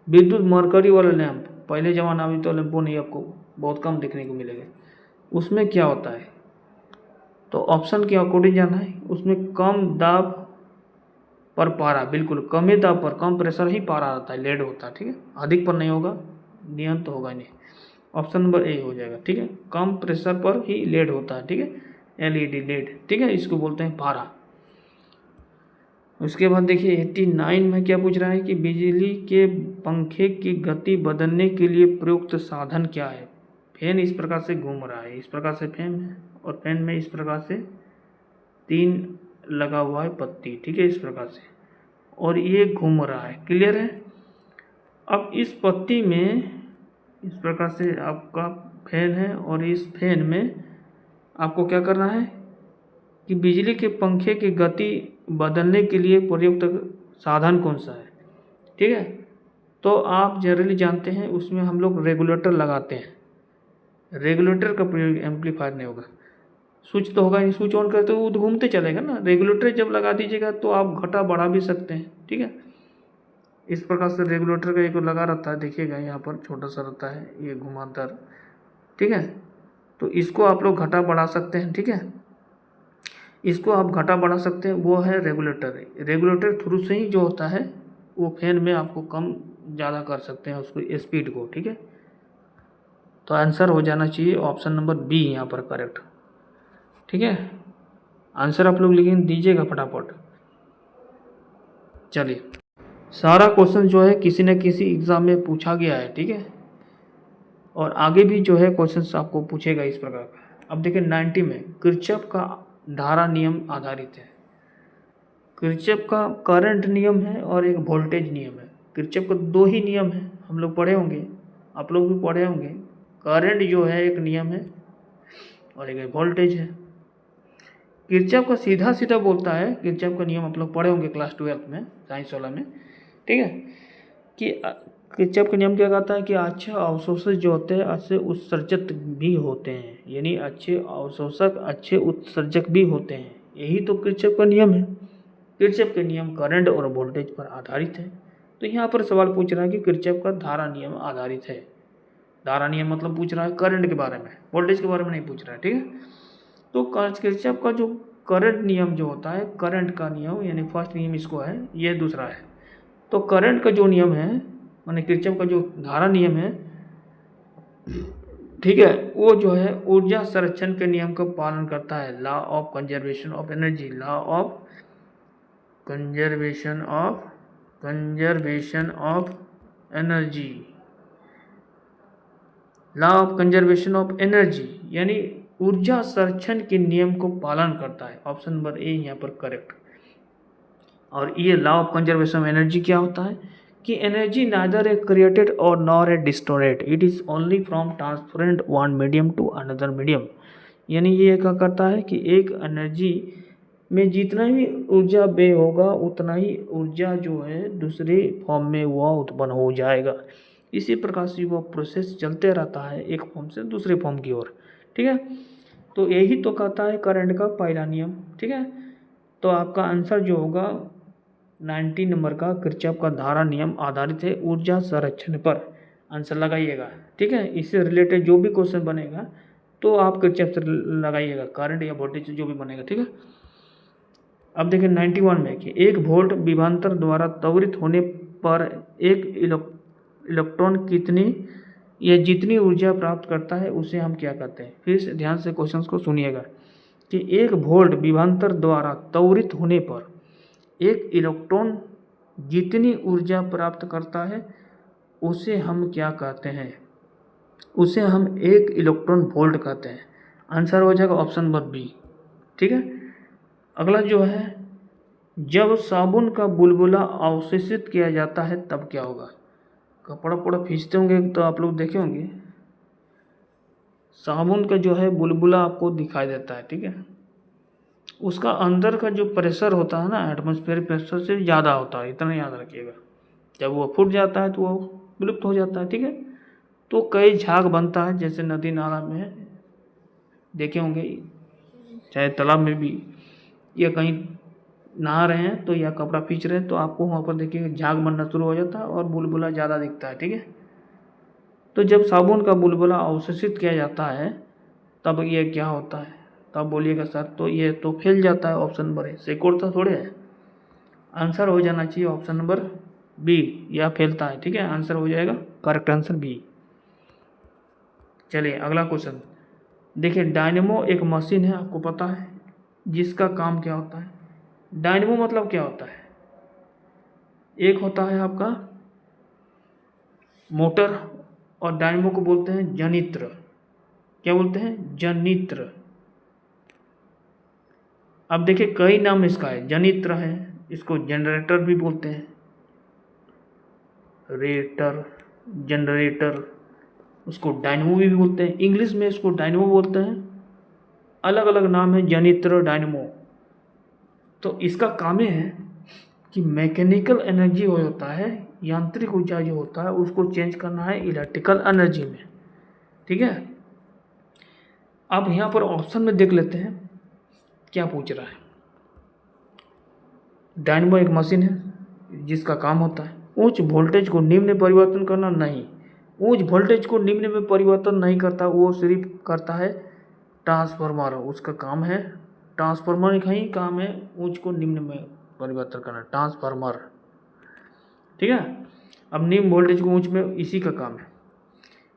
विद्युत मरकरी वाला लैंप, पहले ज़माना में तो लैंपों नहीं, आपको बहुत कम देखने को मिलेगा। उसमें क्या होता है, तो ऑप्शन के अकॉर्डिंग जाना है। उसमें कम दाब पर पारा, बिल्कुल कम ही दाब पर, कम प्रेशर ही पारा रहता है, लेड होता है, ठीक है, अधिक पर नहीं होगा, नियम तो होगा नहीं। ऑप्शन नंबर ए हो जाएगा, ठीक है, कम प्रेशर पर ही लेड होता है, ठीक है, एलईडी लेड, ठीक है, इसको बोलते हैं पारा। उसके बाद देखिए 89 में क्या पूछ रहा है कि बिजली के पंखे की गति बदलने के लिए प्रयुक्त साधन क्या है। फैन इस प्रकार से घूम रहा है, इस प्रकार से फैन है, और फैन में इस प्रकार से 3 लगा हुआ है पत्ती, ठीक है, इस प्रकार से, और ये घूम रहा है। क्लियर है। अब इस पत्ती में इस प्रकार से आपका फैन है, और इस फैन में आपको क्या करना है कि बिजली के पंखे की गति बदलने के लिए प्रयुक्त साधन कौन सा है, ठीक है। तो आप जनरली जानते हैं उसमें हम लोग रेगुलेटर लगाते हैं, रेगुलेटर का प्रयोग एम्पलीफायर नहीं होगा, स्विच तो होगा नहीं, स्विच ऑन करते हो तो घूमते चलेगा ना, रेगुलेटर जब लगा दीजिएगा तो आप घटा बढ़ा भी सकते हैं, ठीक है। इस प्रकार से रेगुलेटर का एक लगा रहता है, देखिएगा यहाँ पर छोटा सा रहता है ये घुमावदार, ठीक है, तो इसको आप लोग घटा बढ़ा सकते हैं, ठीक है। इसको आप घटा बढ़ा सकते हैं, वो है रेगुलेटर। रेगुलेटर थ्रू से ही जो होता है वो फैन में आपको कम ज़्यादा कर सकते हैं उसको स्पीड को, ठीक है। तो आंसर हो जाना चाहिए ऑप्शन नंबर बी यहाँ पर करेक्ट, ठीक है। आंसर आप लोग लिखें दीजिएगा फटाफट। चलिए, सारा क्वेश्चन जो है किसी न किसी एग्ज़ाम में पूछा गया है, ठीक है, और आगे भी जो है क्वेश्चंस आपको पूछेगा इस प्रकार का। अब देखिए 90 में किरचॉफ का धारा नियम आधारित है। किरचॉफ का करंट नियम है और एक वोल्टेज नियम है। किरचॉफ का दो ही नियम है, हम लोग पढ़े होंगे, आप लोग भी पढ़े होंगे। करंट जो है एक नियम है और एक वोल्टेज है। किरचॉफ का सीधा सीधा बोलता है, किरचॉफ का नियम आप लोग पढ़े होंगे क्लास 12 में, साइंस वाला में, ठीक है, कि किरचॉफ का नियम क्या कहता है कि अच्छे अवशोषक जो होते हैं अच्छे उत्सर्जक भी होते हैं, यानी अच्छे अवशोषक अच्छे उत्सर्जक भी होते हैं। यही तो किरचॉफ का नियम है। किरचॉफ के नियम करंट और वोल्टेज पर आधारित है। तो यहाँ पर सवाल पूछ रहा है कि किरचॉफ का धारा नियम आधारित है। धारा नियम मतलब पूछ रहा है करंट के बारे में, वोल्टेज के बारे में नहीं पूछ रहा है, ठीक है। तो किरचॉफ का जो करंट नियम जो होता है, करंट का नियम यानी फर्स्ट नियम इसको है, ये दूसरा है। तो करंट का जो नियम है माने किरचॉफ का जो धारा नियम है, ठीक है, वो जो है ऊर्जा संरक्षण के नियम का पालन करता है। Law of conservation of energy, law of conservation of energy, law of conservation of energy यानी ऊर्जा संरक्षण के नियम को पालन करता है। ऑप्शन नंबर ए यहाँ पर करेक्ट। और ये law of conservation of energy क्या होता है कि एनर्जी नाइदर ए क्रिएटेड और nor a destroyed, it is only from transferred one medium to another medium. यानी ये क्या करता है कि एक एनर्जी में जितना ही ऊर्जा व्यय होगा उतना ही ऊर्जा जो है दूसरे फॉर्म में वह उत्पन्न हो जाएगा। इसी प्रकार से वह प्रोसेस चलते रहता है एक फॉर्म से दूसरे फॉर्म की ओर, ठीक है। तो यही तो कहता है करंट का पहला नियम, ठीक है। तो आपका आंसर जो होगा 90 नंबर का किरचॉफ का धारा नियम आधारित है ऊर्जा संरक्षण पर। आंसर लगाइएगा, ठीक है। इससे रिलेटेड जो भी क्वेश्चन बनेगा तो आप किरचॉफ से लगाइएगा, करंट या वोल्टेज से जो भी बनेगा, ठीक है। अब देखिए 91 में कि एक वोल्ट विभवांतर द्वारा त्वरित होने पर एक इलेक्ट्रॉन कितनी या जितनी ऊर्जा प्राप्त करता है उसे हम क्या कहते हैं। फिर से ध्यान से क्वेश्चंस को सुनिएगा कि एक वोल्ट विभवांतर द्वारा त्वरित होने पर एक इलेक्ट्रॉन जितनी ऊर्जा प्राप्त करता है उसे हम क्या कहते हैं, उसे हम एक इलेक्ट्रॉन वोल्ट कहते हैं। आंसर हो जाएगा ऑप्शन नंबर बी, ठीक है। अगला जो है जब साबुन का बुलबुला अवशोषित किया जाता है तब क्या होगा। कपड़ा पूरा खींचते होंगे तो आप लोग देखे होंगे साबुन का जो है बुलबुला आपको दिखाई देता है, ठीक है। उसका अंदर का जो प्रेशर होता है ना एटमॉस्फेयर प्रेशर से ज़्यादा होता है, इतना याद रखिएगा। जब वो फूट जाता है तो वो विलुप्त हो जाता है, ठीक है। तो कई झाग बनता है, जैसे नदी नाला में देखे होंगे, चाहे तालाब में भी, या कहीं नहा रहे हैं तो या कपड़ा खींच रहे हैं तो आपको वहाँ पर देखिए झाग बनना शुरू हो जाता है और बुलबुला ज़्यादा दिखता है, ठीक है। तो जब साबुन का बुलबुला अवशोषित किया जाता है तब ये क्या होता है, तब बोलिएगा सर तो ये तो फैल जाता है। ऑप्शन नंबर ए, सिकुड़ता थोड़े है। आंसर हो जाना चाहिए ऑप्शन नंबर बी, या फैलता है, ठीक है। आंसर हो जाएगा करेक्ट आंसर बी। चलिए अगला क्वेश्चन देखिए, डायनेमो एक मशीन है, आपको पता है, जिसका काम क्या होता है। डायनेमो मतलब क्या होता है, एक होता है आपका मोटर और डायनेमो को बोलते हैं जनित्र। क्या बोलते हैं, जनित्र। अब देखिए कई नाम इसका है, जनित्र है, इसको जनरेटर भी बोलते हैं, रेटर, जनरेटर, उसको डायनेमो भी बोलते हैं, इंग्लिश में इसको डायनेमो बोलते हैं, अलग अलग नाम है जनित्र, डायनेमो। तो इसका काम यह है कि मैकेनिकल एनर्जी हो होता है, यांत्रिक ऊर्जा जो होता है उसको चेंज करना है इलेक्ट्रिकल एनर्जी में, ठीक है। अब यहाँ पर ऑप्शन में देख लेते हैं क्या पूछ रहा है। डायनेमो एक मशीन है जिसका काम होता है उच्च वोल्टेज को निम्न में परिवर्तन करना, नहीं, उच्च वोल्टेज को निम्न में परिवर्तन नहीं करता, वो सिर्फ करता है ट्रांसफार्मर, उसका काम है ट्रांसफार्मर का ही काम है उच्च को निम्न में परिवर्तन करना, ट्रांसफार्मर। ठीक है, अब निम्न वोल्टेज को उच्च में इसी का काम है।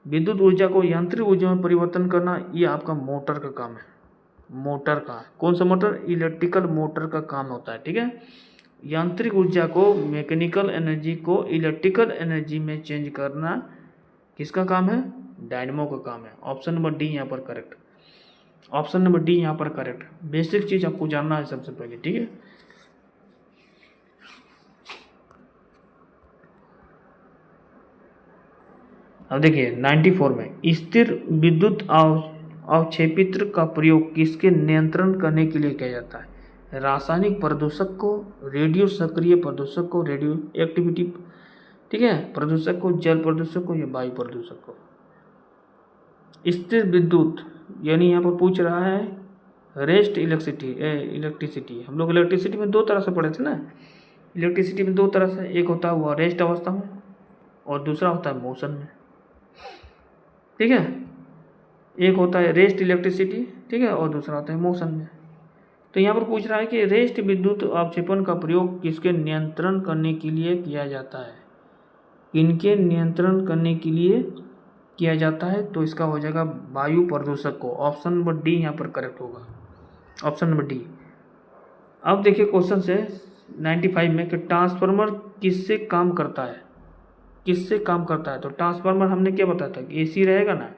विद्युत ऊर्जा को यांत्रिक ऊर्जा में परिवर्तन करना ये आपका मोटर का काम है। मोटर का कौन सा मोटर? इलेक्ट्रिकल मोटर का काम होता है। ठीक है, यांत्रिक ऊर्जा को, मैकेनिकल एनर्जी को इलेक्ट्रिकल एनर्जी में चेंज करना किसका काम है? डायनेमो का काम है। ऑप्शन नंबर डी यहाँ पर करेक्ट, ऑप्शन नंबर डी यहाँ पर करेक्ट। बेसिक चीज आपको जानना है सबसे पहले। ठीक है, अब देखिए 94 में स्थिर विद्युत अवक्षेपित्र का प्रयोग किसके नियंत्रण करने के लिए किया जाता है? रासायनिक प्रदूषक को, रेडियो सक्रिय प्रदूषक को, रेडियो एक्टिविटी, ठीक है, प्रदूषक को, जल प्रदूषक को या वायु प्रदूषक को। स्थिर विद्युत यानी यहाँ पर पूछ रहा है रेस्ट इलेक्ट्रिसिटी। हम लोग इलेक्ट्रिसिटी में दो तरह से पढ़े थे ना, इलेक्ट्रिसिटी में दो तरह से, एक होता है वो रेस्ट अवस्था में और दूसरा होता है मोशन में। ठीक है, एक होता है रेस्ट इलेक्ट्रिसिटी, ठीक है, और दूसरा होता है मोशन में। तो यहाँ पर पूछ रहा है कि रेस्ट विद्युत अवक्षेपण का प्रयोग किसके नियंत्रण करने के लिए किया जाता है? इनके नियंत्रण करने के लिए किया जाता है, तो इसका हो जाएगा वायु प्रदूषक को। ऑप्शन नंबर डी यहाँ पर करेक्ट होगा, ऑप्शन नंबर डी। अब देखिए क्वेश्चन से 95 में कि ट्रांसफार्मर किससे काम करता है? किससे काम करता है? तो ट्रांसफार्मर हमने क्या बताया था कि एसी रहेगा ना,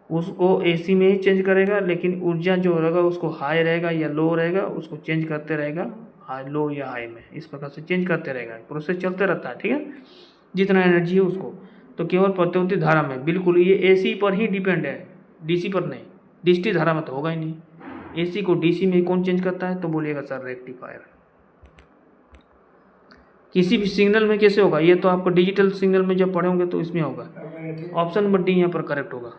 उसको एसी में ही चेंज करेगा, लेकिन ऊर्जा जो रहेगा उसको हाई रहेगा या लो रहेगा, उसको चेंज करते रहेगा, हाई लो या हाई में, इस प्रकार से चेंज करते रहेगा, प्रोसेस चलते रहता है। ठीक है, जितना एनर्जी है उसको, तो केवल प्रतिरोधी धारा में, बिल्कुल ये एसी पर ही डिपेंड है, डीसी पर नहीं। डीसी धारा में तो होगा ही नहीं, एसी को डीसी में कौन चेंज करता है? तो बोलिएगा सर रेक्टिफायर। किसी भी सिग्नल में कैसे होगा? ये तो आपको डिजिटल सिग्नल में जब पढ़े होंगे तो इसमें होगा। ऑप्शन नंबर डी यहाँ पर करेक्ट होगा।